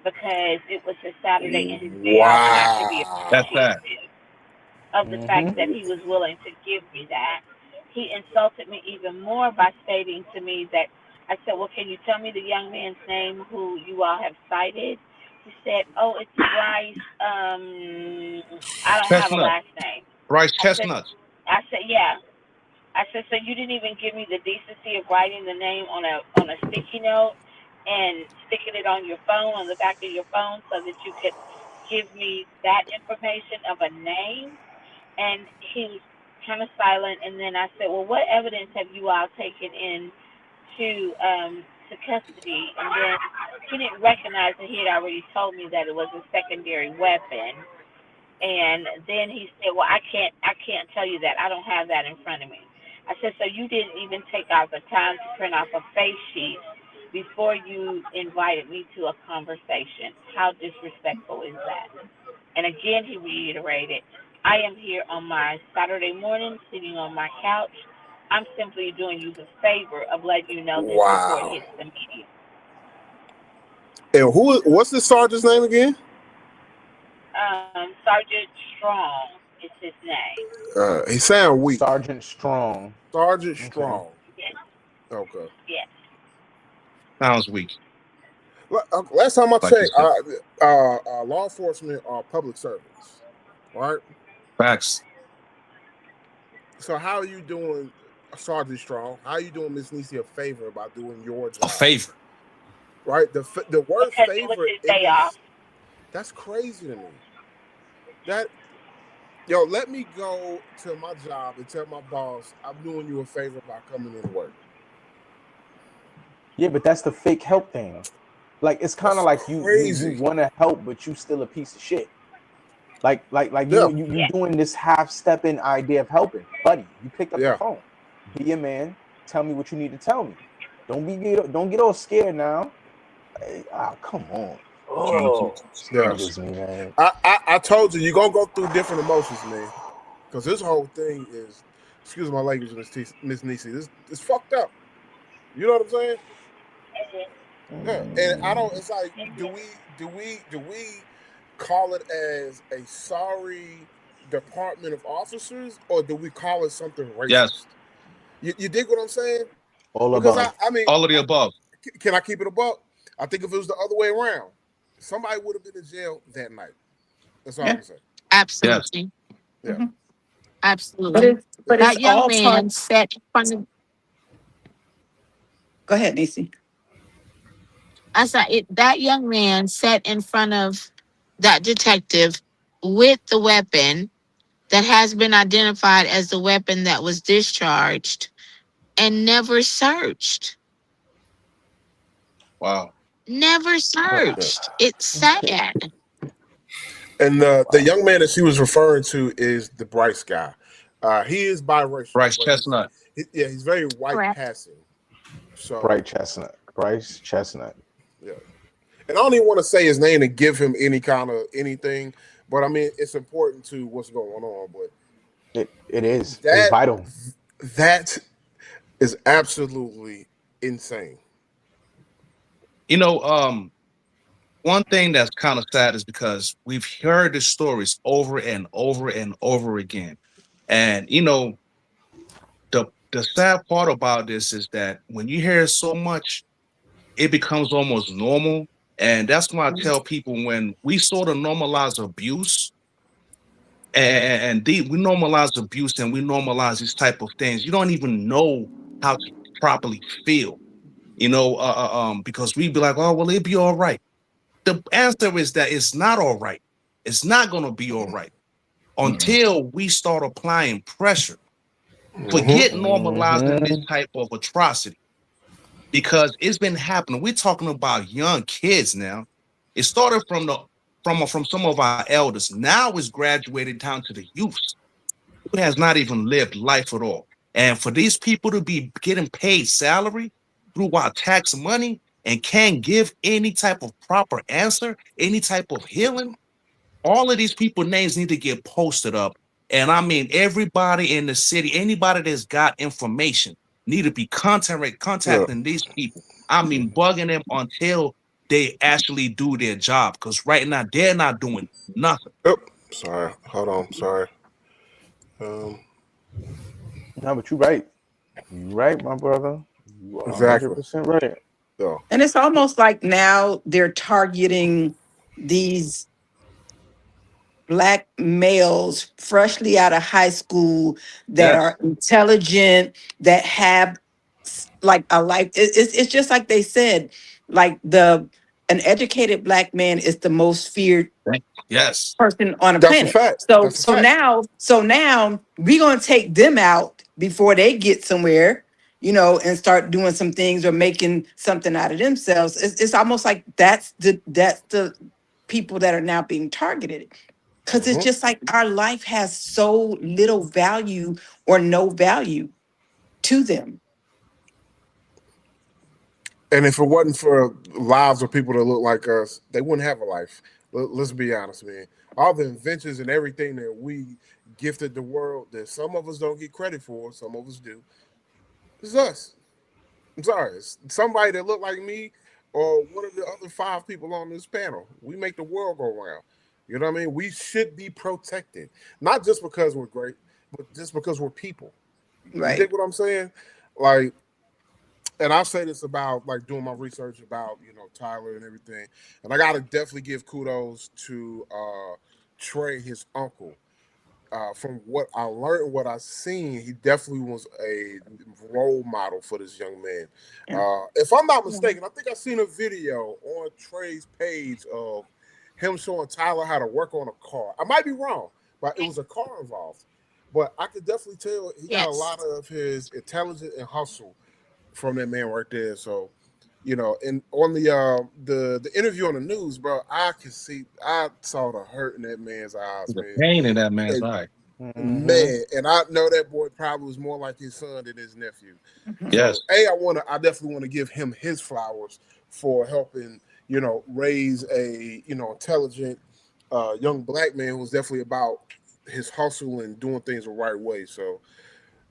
because it was a Saturday in his day off, and I should be That's Wow. that. appreciative of the fact that he was willing to give me that. He insulted me even more by stating to me that I said, well, can you tell me the young man's name who you all have cited? He said, oh, it's Bryce. I don't have a Chestnut. last name. Bryce I said, Chestnut. yeah. I said, so you didn't even give me the decency of writing the name on a sticky note and sticking it on your phone, on the back of your phone, so that you could give me that information of a name. And he was kind of silent. And then I said, well, what evidence have you all taken in to custody? And then he didn't recognize that he had already told me that it was a secondary weapon. And then he said, well, I can't tell you that. I don't have that in front of me. I said, so you didn't even take out the time to print off a face sheet before you invited me to a conversation. How disrespectful is that? And again, he reiterated, I am here on my Saturday morning, sitting on my couch. I'm simply doing you the favor of letting you know this report Wow. hits the media. And what's the sergeant's name again? Sergeant Strong is his name. He sound weak. Sergeant Strong. Sergeant Okay. Strong. Yes, Okay. yes. Sounds weak, Last time I like you checked, said. law enforcement are public servants, right? Facts. So how are you doing, Sergeant Strong? How are you doing Miss Necee a favor by doing your A job? favor. Right? The word Because it was favor his day off. that's crazy to me. That Yo, let me go to my job and tell my boss I'm doing you a favor by coming into work. Yeah, but that's the fake help thing. Like it's kind of That's like you crazy. want to help, but you still a piece of shit. Like Yeah, you Yes. doing this half stepping idea of helping, buddy. You picked up the yeah. phone. Be a man. Tell me what you need to tell me. Don't get all scared now. Come on. Trying to Oh, talk. this Yeah. angers me, man. I told you're gonna go through different emotions, man. Because this whole thing is, excuse my language, Miss Necee, this is fucked up. You know what I'm saying? Yeah. And I don't. It's like, do we call it as a sorry department of officers, or do we call it something Yes. racist? You dig what I'm saying? All Because above. I mean, All of the above. can I keep it a buck? I think if it was the other way around, somebody would have been in jail that night. That's all Yeah, I'm saying. Yes. absolutely. Yeah. Hmm. But Absolutely. it's That young all part. man sat in front of, go ahead, Nisi. I said that young man sat in front of that detective with the weapon that has been identified as the weapon that was discharged and never searched. Wow. Never Okay. searched. It's sad. And the Wow. young man that she was referring to is the Bryce guy. He is biracial, Bryce but Chestnut. he's very white Correct. passing. So Bright chestnut. Bryce Chestnut. yeah, and I don't even want to say his name to give him any kind of anything, but I mean it's important to what's going on. But It is. It's that vital. that is absolutely insane. You know, one thing that's kind of sad is because we've heard the stories over and over and over again. And the the sad part about this is that when you hear it so much, it becomes almost normal. And that's why I tell people, when we sort of normalize abuse we normalize abuse and we normalize these type of things, you don't even know how to properly feel, because we be like, oh, well, it'd be all right. The answer is that it's not all right. It's not going to be all right until we start applying pressure. Forget normalizing this type of atrocity, because it's been happening. We're talking about young kids now. It started from some of our elders. Now it's graduated down to the youth who has not even lived life at all. And for these people to be getting paid salary through our tax money and can't give any type of proper answer, any type of healing, all of these people names need to get posted up. And I mean, everybody in the city, anybody that's got information, need to be contacting these people. I mean, bugging them until they actually do their job. Because right now, they're not doing nothing. Sorry. Hold on. Sorry. No, but you're right. You're right, my brother. You are Exactly. 100% right. Yeah. And it's almost like now they're targeting these Black males freshly out of high school that Yes. are intelligent, that have like a life. It's just like they said, like an educated Black man is the most feared Yes. person on the That's a planet. fact. So That's a so fact. now we're gonna take them out before they get somewhere, and start doing some things or making something out of themselves. It's almost like that's the people that are now being targeted. Because it's just like our life has so little value or no value to them. And if it wasn't for lives of people that look like us, they wouldn't have a life. Let's be honest, man. All the inventions and everything that we gifted the world that some of us don't get credit for, some of us do, is us. I'm sorry. It's somebody that look like me or one of the other 5 people on this panel. We make the world go round. You know what I mean? We should be protected. Not just because we're great, but just because we're people. You Right. dig what I'm saying? Like, and I'll say this about like doing my research about Tyler and everything, and I gotta definitely give kudos to Trey, his uncle. From what I learned and what I seen, he definitely was a role model for this young man. Yeah. If I'm not mistaken, I think I seen a video on Trey's page of him showing Tyler how to work on a car. I might be wrong, but it was a car involved. But I could definitely tell he got a lot of his intelligence and hustle from that man right there. So, and on the interview on the news, bro, I saw the hurt in that man's eyes, The man. pain in that man's And, eye. man, and I know that boy probably was more like his son than his nephew. Yes. So, I definitely want to give him his flowers for helping, raise a, intelligent young Black man who's definitely about his hustle and doing things the right way. So,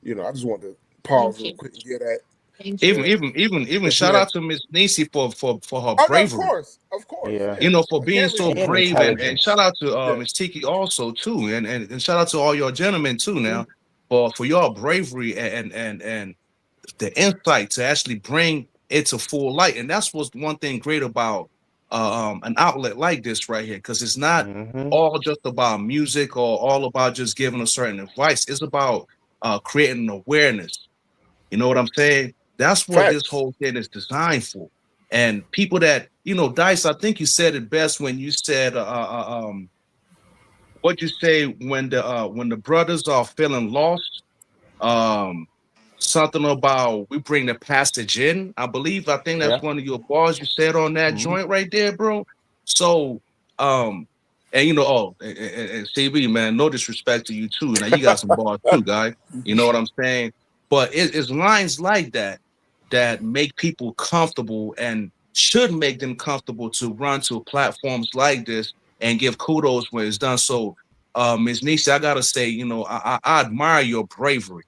I just wanted to pause real quick and get that. Even shout out to Miss Necee for her Oh, no, bravery. of course. Yeah. For I being can't so leave And brave, and shout out to Yeah. Miss Tiki also too, and shout out to all your gentlemen too now for your bravery and the insight to actually bring it to full light. And that's what's one thing great about an outlet like this right here, because it's not all just about music or all about just giving a certain advice. It's about creating awareness. You know what I'm saying? That's what this Facts. whole thing is designed for. And people that, Dice, I think you said it best when you said, what you say when the brothers are feeling lost, um, something about we bring the passage in. I think that's Yeah. one of your bars you said on that joint right there, bro. So, and and CB, man, no disrespect to you too. Now you got some bars too, guy. You know what I'm saying? But it's lines like that that make people comfortable and should make them comfortable to run to platforms like this and give kudos when it's done. So, Ms. Nisha, I gotta say, I admire your bravery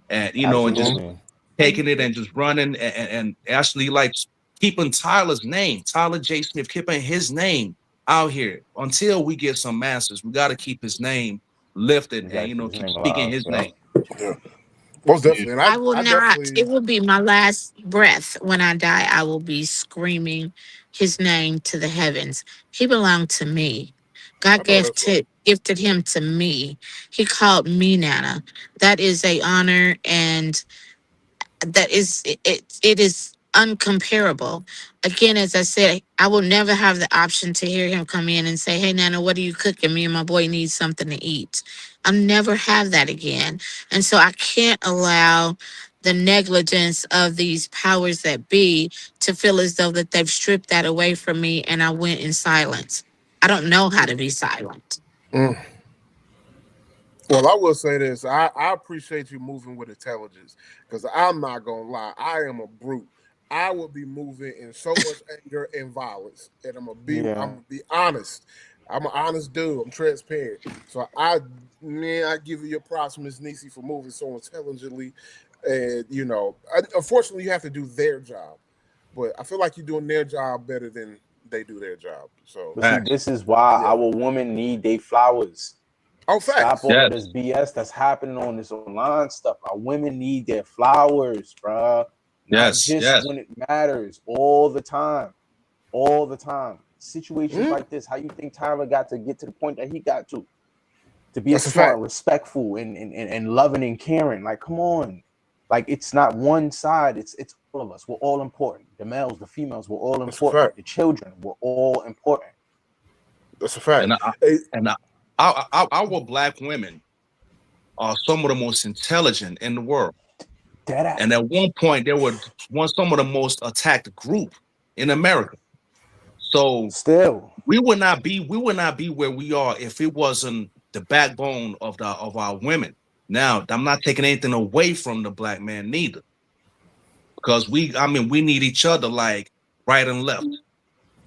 and and just Absolutely. taking it and just running and actually like keeping Tyler's name, Tyler J. Smith, keeping his name out here until we get some masters. We got to keep his name lifted You gotta and keep his keep name speaking alive. his Yeah. name. Yeah. Most Yeah. definitely, and I will I not. definitely It will be my last breath when I die. I will be screaming his name to the heavens. He belonged to me. I God know that's right. gifted him to me. He called me Nana. That is a honor, and that is it is uncomparable. Again, as I said, I will never have the option to hear him come in and say, "Hey Nana, what are you cooking? Me and my boy need something to eat." I'll never have that again. And so I can't allow the negligence of these powers that be to feel as though that they've stripped that away from me and I went in silence. I don't know how to be silent. Mm. Well, I will say this. I appreciate you moving with intelligence because I'm not gonna lie. I am a brute. I would be moving in so much anger and violence, and I'm Yeah. gonna be honest. I'm an honest dude. I'm transparent. So man, I give you your props, Miss Necee, for moving so intelligently. And unfortunately, you have to do their job, but I feel like you're doing their job better than they do their job. So But see, Facts. this is why yeah. our women need their flowers. Oh, Stop facts. all of Yes. this BS that's happening on this online stuff. Our women need their flowers, bruh. Not Yes. just Yes. when it matters, all the time. All the time. Situations Mm, like this, how you think Tyler got to get to the point that he got to be a that's a smart, fact. respectful, and loving and caring. Like, come on. Like, it's not one side, it's all of us. We're all important. The males, the females, we're all That's a important. fact. The children, we're all important. That's a fact. And I, Hey, and our black women are some of the most intelligent in the world. Dead And ass. at one point, they were some of the most attacked group in America. So Still. we would not be where we are if it wasn't the backbone of our women. Now, I'm not taking anything away from the black man neither, because we need each other like right and left.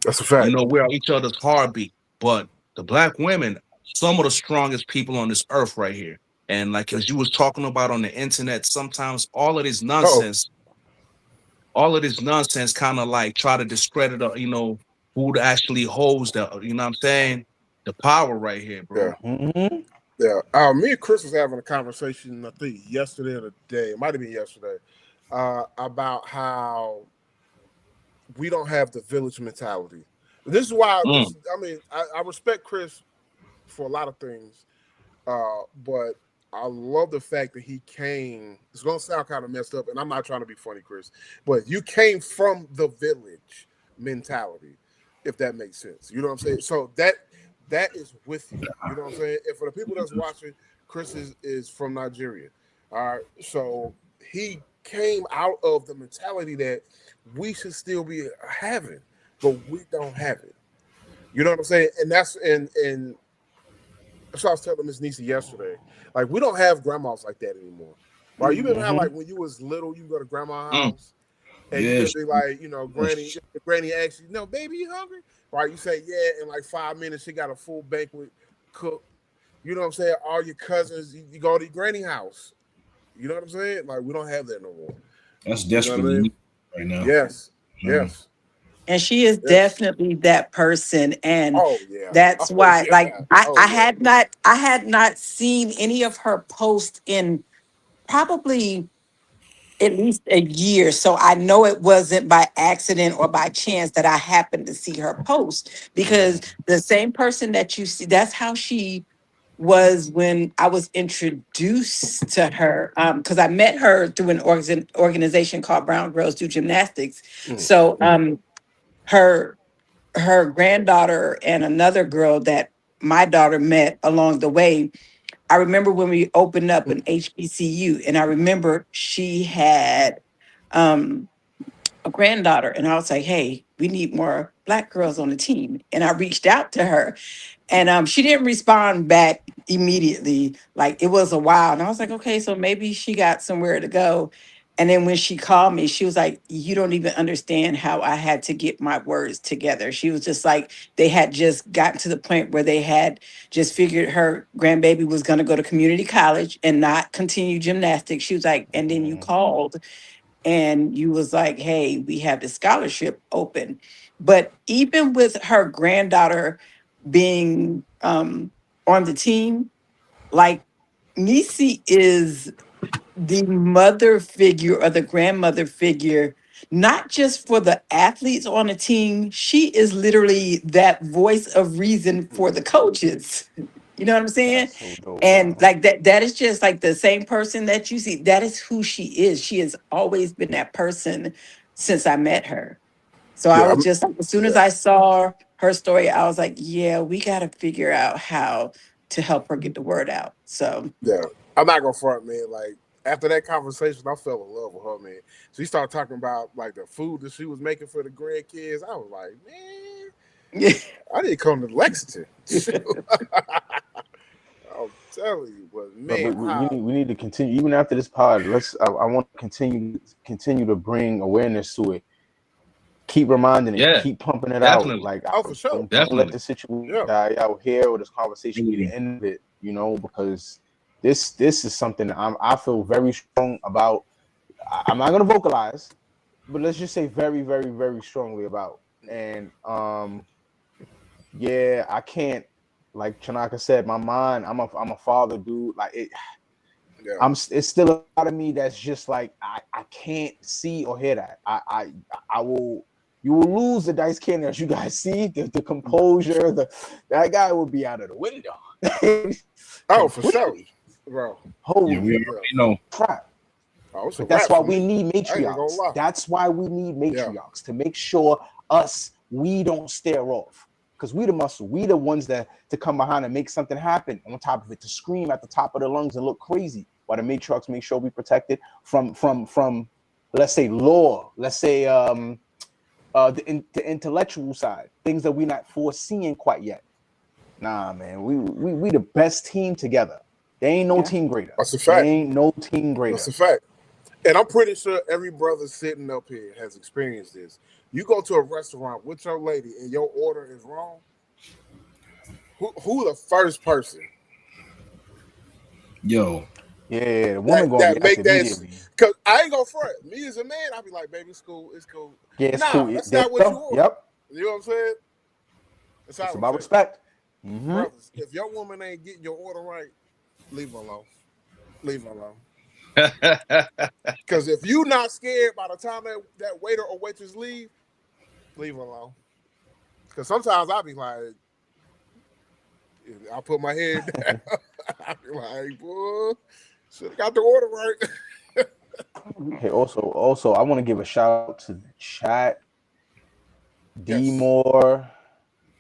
that's a fact. We're each other's heartbeat. But the black women, some of the strongest people on this earth right here. And like as you was talking about on the internet, sometimes Oh, all of this nonsense kind of like try to discredit who actually holds what I'm saying? The power right here, yeah, bro. Mm-hmm. yeah. Me and Chris was having a conversation, I think yesterday or the day, it might have been yesterday, about how we don't have the village mentality. This is why Mm, this. I mean, I respect Chris for a lot of things, but I love the fact that he came. It's gonna sound kind of messed up, and I'm not trying to be funny, Chris, but you came from the village mentality, if that makes sense. You know what I'm saying? So that is with you. You know what I'm saying? And for the people that's watching, Chris is from Nigeria. All right, so he came out of the mentality that we should still be having, but we don't have it. You know what I'm saying? And that's what I was telling Miss Nisi yesterday. Like we don't have grandmas like that anymore. Right? You remember how Mm-hmm. like when you was little, you go to grandma's mm, house and you Yes. could be like, Yes. granny asks you, no, baby, you hungry? Right? You say, yeah, in like 5 minutes, she got a full banquet cooked. You know what I'm saying? All your cousins, you go to your granny house. You know what I'm saying? Like we don't have that no more. That's You know what I desperately mean? needed right now. Yes. Mm. Yes. And she is Yes. definitely that person. And Oh yeah. that's Oh why, like, yeah. I, Oh I yeah. had not I had not seen any of her posts in probably at least a year. So I know it wasn't by accident or by chance that I happened to see her post, because the same person that you see, that's how she was when I was introduced to her. Because I met her through an organization called Brown Girls Do Gymnastics. Mm. So her her granddaughter and another girl that my daughter met along the way. I remember when we opened up an HBCU, and I remember she had um, a granddaughter, and I was like, "Hey, we need more Black girls on the team." And I reached out to her, and she didn't respond back immediately. Like, it was a while, and I was like, okay, so maybe she got somewhere to go. And then when she called me, she was like, "You don't even understand how I had to get my words together." She was just like, they had just gotten to the point where they had just figured her grandbaby was going to go to community college and not continue gymnastics. She was like, and then you called and you was like, "Hey, we have this scholarship open." But even with her granddaughter being on the team, like, Nisi is the mother figure or the grandmother figure, not just for the athletes on the team. She is literally that voice of reason for the coaches. You know what I'm saying? That's so dope, And bro. like that is just like the same person that you see. That is who she is. She has always been that person since I met her. So I Yeah, was just as soon as yeah, I saw her story, I was like, yeah, we got to figure out how to help her get the word out. So yeah. I'm not gonna front, man. Like after that conversation, I fell in love with her, man. She started talking about like the food that she was making for the grandkids. I was like, man, I need to come to Lexington. I'm telling you, but But man, we need to continue even after this pod. I want to continue to bring awareness to it. Keep reminding it. Yeah, Keep pumping it out. definitely, Like oh for sure, don't let definitely. the situation yeah, die out here or this conversation be the Mhm. end of it. You know, because this is something I feel very strong about. I'm not gonna vocalize, but let's just say very very strongly about. And yeah, I can't. Like Chanaka said, my mind. I'm a father, dude. Like it. yeah. It's still a part of me that's just like I can't see or hear that. I will you will lose the dice cannon as you guys see the composure. That guy will be out of the window. Oh for sure, Completely. bro. Yeah, we Holy Yeah. already know. crap. Oh, it's a But that's wrap why for we me. need I ain't even gonna matriarchs. lie. That's why we need Yeah, matriarchs to make sure we don't stare off. Because we the muscle, we the ones that to come behind and make something happen on top of it, to scream at the top of the lungs and look crazy. While the matriarchs make sure we protected from let's say law, let's say the intellectual side, things that we're not foreseeing quite yet. Nah, man, we the best team together. There ain't no Yeah. team greater. that's a There fact. ain't no team That's greater. a fact. And I'm pretty sure every brother sitting up here has experienced this. You go to a restaurant with your lady and your order is wrong. Who the first person Yo, Yeah, the that woman gonna that react make that? immediately. Because I ain't gonna front. Me as a man, I'll be like, baby, it's cool, it's cool. Yeah, it's Nah, cool. that's There you not what you go. ordered. Yep. You know what I'm saying? That's how I It's would about say, respect. Mm-hmm. brothers. If your woman ain't getting your order right, leave her alone. Leave her alone. Because if you not scared by the time that waiter or waitress leave her alone. Because sometimes I'll be like, I put my head down. I be like, boy, should have got the order right. Hey, also, I want to give a shout out to the chat. D Yes. Moore,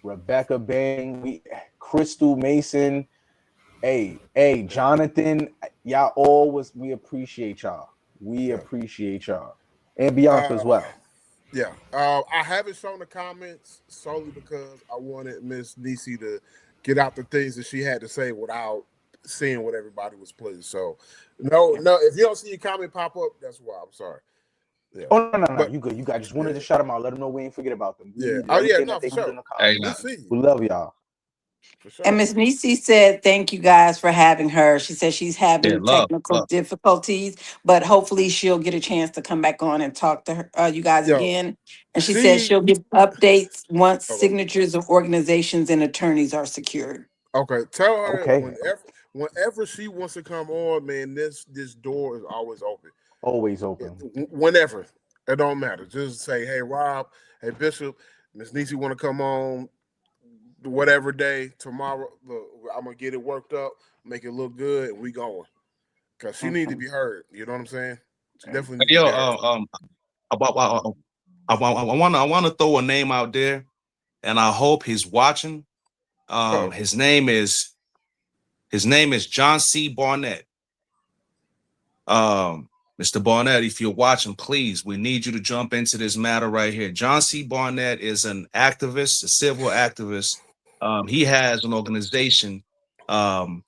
Rebecca Bang, Crystal Mason. Hey, Jonathan, y'all always we appreciate y'all. We Yeah. appreciate y'all, and Bianca as Uh, well. yeah. I haven't shown the comments solely because I wanted Miss Necee to get out the things that she had to say without seeing what everybody was putting. So, no, Yeah. no. If you don't see your comment pop up, that's why. I'm sorry. Yeah. Oh no, But you good. You got. Just yeah, wanted to shout them out. Let them know we ain't forget about them. We yeah. read Oh yeah, everything no, that for they put sure. in the Hey, We nah. comments. see you We love y'all. for And sure. Miss Nisi said, thank you guys for having her. She said she's Yeah, having love, technical love. difficulties, but hopefully she'll get a chance to come back on and talk to her, you guys Yo, again. And she said she she'll give updates once okay. signatures of organizations and attorneys are secured. Okay, tell her Okay, whenever she wants to come on, man. This door is always open. always open. Whenever it don't matter. Just say, hey Rob, hey Bishop, Miss Nisi want to come on whatever day tomorrow. Look, I'm gonna get it worked up, make it look good, and we going. Cause she need to Okay. be heard. You know what I'm saying? She definitely Hey, needs to yo, be heard. I want to throw a name out there, and I hope he's watching. Oh, His name is John C. Barnett. Mr. Barnett, if you're watching, please, we need you to jump into this matter right here. John C. Barnett is an activist, a civil activist. He has an organization, THUG,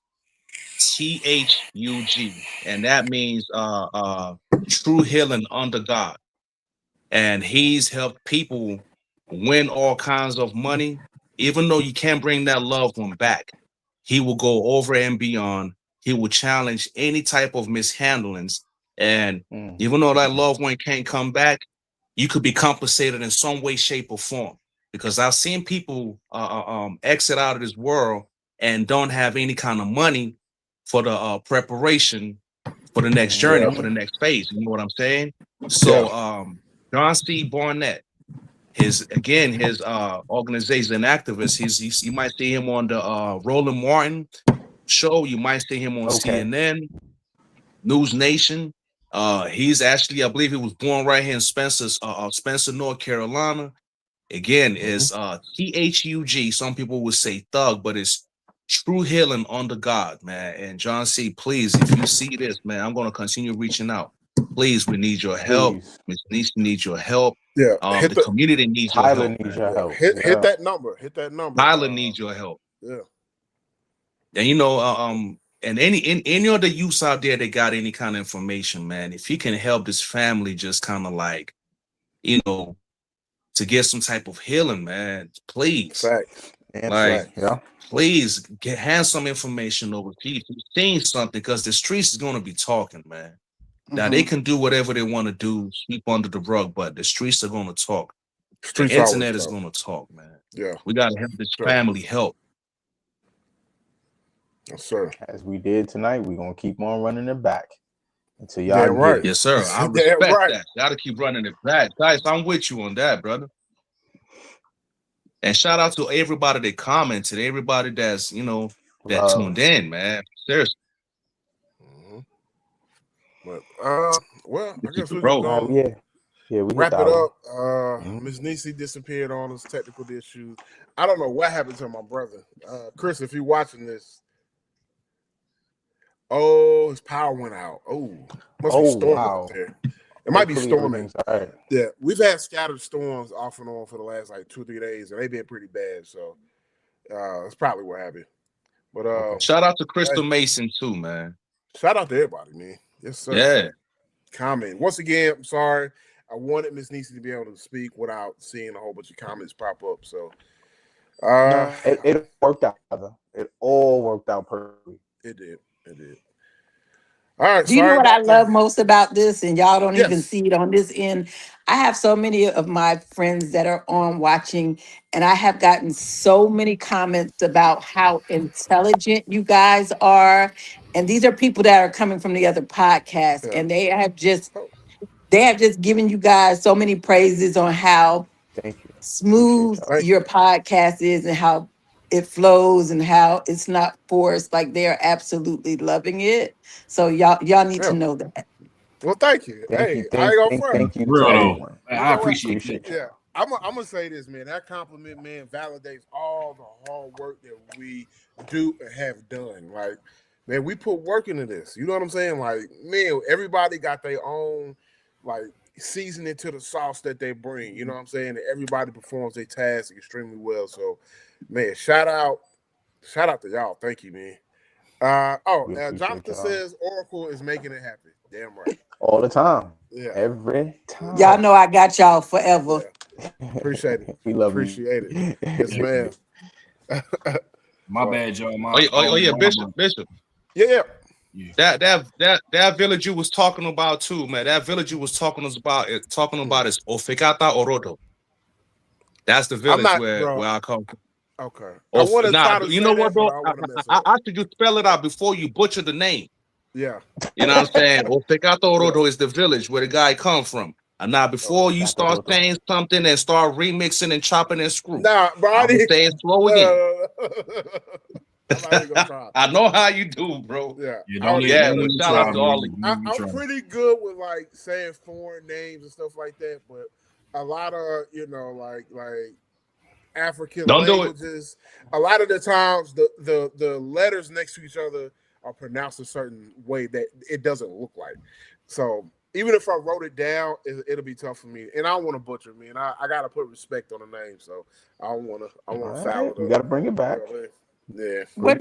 and that means True Healing Under God. And he's helped people win all kinds of money, even though you can't bring that loved one back. He will go over and beyond. He will challenge any type of mishandlings. And Mm. even though that loved one can't come back, you could be compensated in some way, shape, or form. Because I've seen people exit out of this world and don't have any kind of money for the preparation for the next journey, for the next phase. You know what I'm saying? So John C. Barnett, his organization activist, you might see him on the Roland Martin show, you might see him on CNN, News Nation. He's actually, I believe he was born right here in Spencer, North Carolina. Again, is THUG. Some people would say thug, but it's True Healing Under God, man. And John C., please, if you see this, man, I'm going to continue reaching out. Please, we need your help. Miss Necee needs your help. Yeah, the community needs your help. Needs your help. Hit that number. Hit that number. Tyler needs your help. Yeah. And you know, and any other youths out there that got any kind of information, man, if you can help this family, just kind of like, you know, to get some type of healing, man, please. Please hand some information over. If you've seen something, because the streets is going to be talking, man. Now they can do whatever they want to do, sweep under the rug, but the streets are going to talk. The internet is going to talk, man. Yeah, we got to help this family help. Yes, sir. As we did tonight, we're gonna keep on running it back until y'all get it. Yes, sir. I respect that. Gotta keep running it back. Guys, I'm with you on that, brother. And shout out to everybody that commented, everybody that's, you know, that tuned in, man. Seriously. But well, I guess we can go. We wrap it up. Miss Necee disappeared on us, technical issues. I don't know what happened to my brother. Chris, if you're watching this. Oh, his power went out. Oh, must be storming out there. It might be storming. Right. Yeah, we've had scattered storms off and on for the last like 2-3 days, and they've been pretty bad. So that's probably what happened. But shout out to Crystal Mason too, man. Shout out to everybody, man. Yes, sir. Yeah. Comment once again. I'm sorry. I wanted Miss Necee to be able to speak without seeing a whole bunch of comments pop up. So it worked out. It all worked out perfectly. It did. It did. All right. Do you know what I love most about this? And y'all don't even see it on this end. I have so many of my friends that are on watching, and I have gotten so many comments about how intelligent you guys are. And these are people that are coming from the other podcasts, and they have just given you guys so many praises on how smooth your podcast is and how it flows and how it's not forced. Like, they're absolutely loving it. So y'all need to know that. Well, thank you. I ain't gonna front. Thank you. I appreciate it. Yeah, I'm gonna say this, man. That compliment, man, validates all the hard work that we do and have done. Like, man, we put work into this. You know what I'm saying? Like, man, everybody got their own like seasoning to the sauce that they bring. You know what I'm saying? And everybody performs their task extremely well. So, man, shout out to y'all. Thank you, man. Jonathan says Oracle is making it happen. Damn right. All the time. Yeah. Every time. Y'all know I got y'all forever. Yeah. Appreciate it. We love Appreciate it. Yes, man. My bad, y'all. Yeah, Bishop. Yeah. That village you was talking about too, man. That village you was talking about is Ofekata Orodo. That's the village where I come from. Okay. You know what, bro? I should you spell it out before you butcher the name. Yeah. You know what I'm saying? Ofekata Orodo is the village where the guy come from. And now before you start saying something and start remixing and chopping and screw. Nah, bro. I'm say it slow again. I know how you do, bro. Yeah. Shout out to all of you. I'm pretty good with like saying foreign names and stuff like that, but a lot of like African languages, a lot of the times the letters next to each other are pronounced a certain way that it doesn't look like. So even if I wrote it down, it'll be tough for me, and I don't want to butcher me, and I gotta put respect on the name, so I don't want to foul it. You gotta bring it back. Yeah. What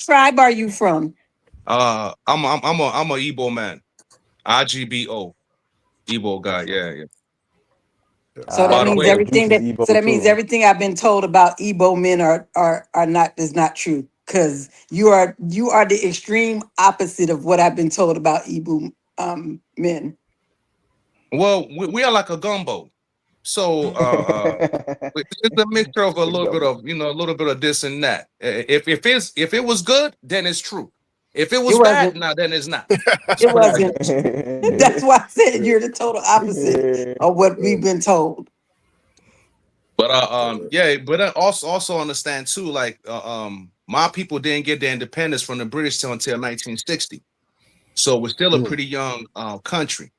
tribe are you from? I'm a Igbo man. IGBO. Igbo guy. Yeah. So that means everything everything I've been told about Igbo men is not true, because you are the extreme opposite of what I've been told about Igbo men. Well, we are like a gumbo. So it's a mixture of a little bit of this and that. If it was good, then it's true. If it was It bad, wasn't. now then it's not. It wasn't. That's why I said you're the total opposite of what we've been told. But yeah, but I also understand too, like my people didn't get their independence from the British until 1960. So we're still a pretty young country,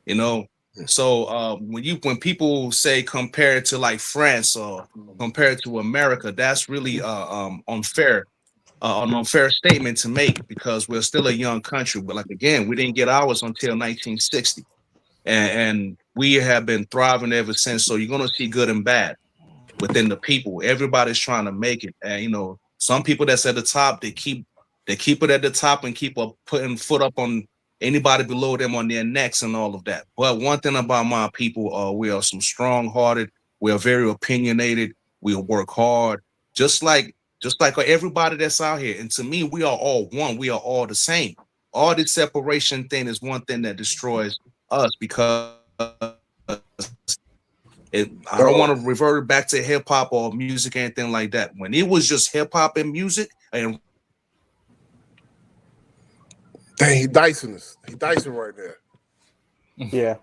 you know. So when people say compared to like France or compared to America, that's really unfair, an unfair statement to make because we're still a young country. But like again, we didn't get ours until 1960, and we have been thriving ever since. So you're gonna see good and bad within the people. Everybody's trying to make it, and you know, some people that's at the top, they keep it at the top and keep putting foot up on anybody below them on their necks and all of that. But one thing about my people, we are some strong-hearted. We are very opinionated. We work hard, just like everybody that's out here. And to me, we are all one. We are all the same. All this separation thing is one thing that destroys us because I don't want to revert back to hip hop or music or anything like that. When it was just hip hop and music, and dang, he dicing us. He dicing right there. Yeah.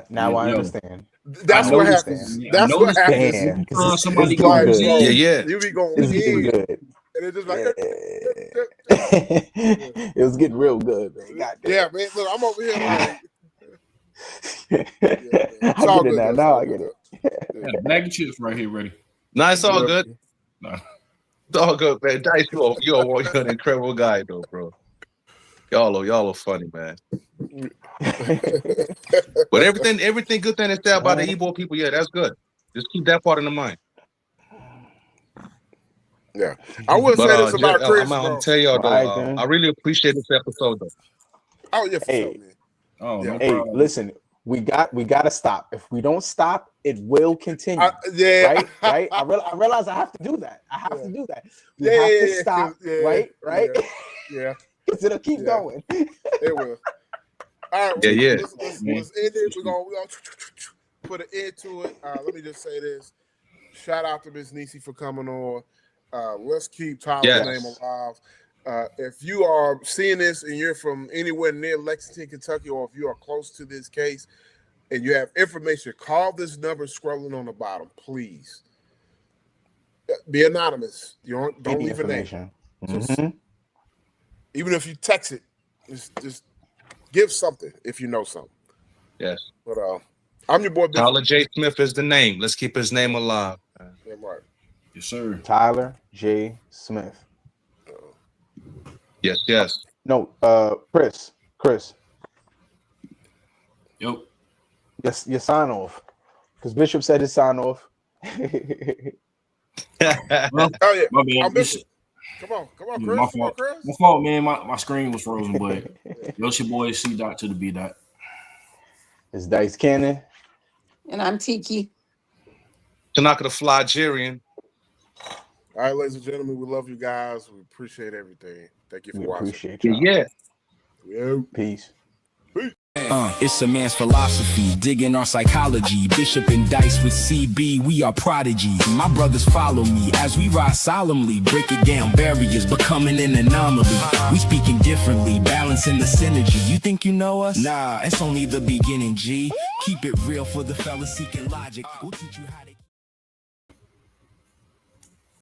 Now I understand. That's what happens. That's what happens. Somebody like, goes, bro, yeah. You be going It's getting in, good. and it's just like It was getting real good, man. yeah, man. Look, I'm over here like. I get it now. Now I get it. Yeah, bag of chips right here, ready. No, it's all good. Nah. It's all good, man. Dice, you're an incredible guy, though, bro. Y'all are funny, man. But everything good thing is said about the Igbo people, yeah, that's good. Just keep that part in the mind. Yeah, I will say this about Chris. I'm gonna tell y'all though, I really appreciate this episode though. Oh yeah, for sure, man. Oh, yeah. Hey, listen, we gotta stop. If we don't stop, it will continue. Yeah, right. I realize I have to do that. We have to stop. Right. Yeah. Because it'll keep going. It will. All right. Yeah. Let's end it. We're gonna put an end to it. Let me just say this. Shout out to Ms. Necee for coming on. Let's keep Tyler's name alive. If you are seeing this and you're from anywhere near Lexington, Kentucky, or if you are close to this case and you have information, call this number scrolling on the bottom, please. Be anonymous. You don't leave a name. Even if you text it, just give something if you know something. Yes. But I'm your boy. Tyler J. Smith is the name. Let's keep his name alive. Yeah, right. Yes, sir. Tyler J. Smith. Yes. No, Chris. Yep. Yes, your sign off. Because Bishop said his sign off. Oh yeah. My bad. I miss it. Come on, Chris. My fault. My fault, man. My screen was frozen, but it's your boy C. Dot to the B. Dot. It's Dice Cannon. And I'm Tiki. Tanaka the Flygerian. All right, ladies and gentlemen, we love you guys. We appreciate everything. Thank you for watching. Appreciate you. Yeah. Peace. It's a man's philosophy, digging our psychology. Bishop and Dice with CB, we are prodigies. My brothers follow me as we rise solemnly, breaking down barriers, becoming an anomaly. We speaking differently, balancing the synergy. You think you know us? Nah, it's only the beginning, G. Keep it real for the fellas seeking logic. We'll teach you how to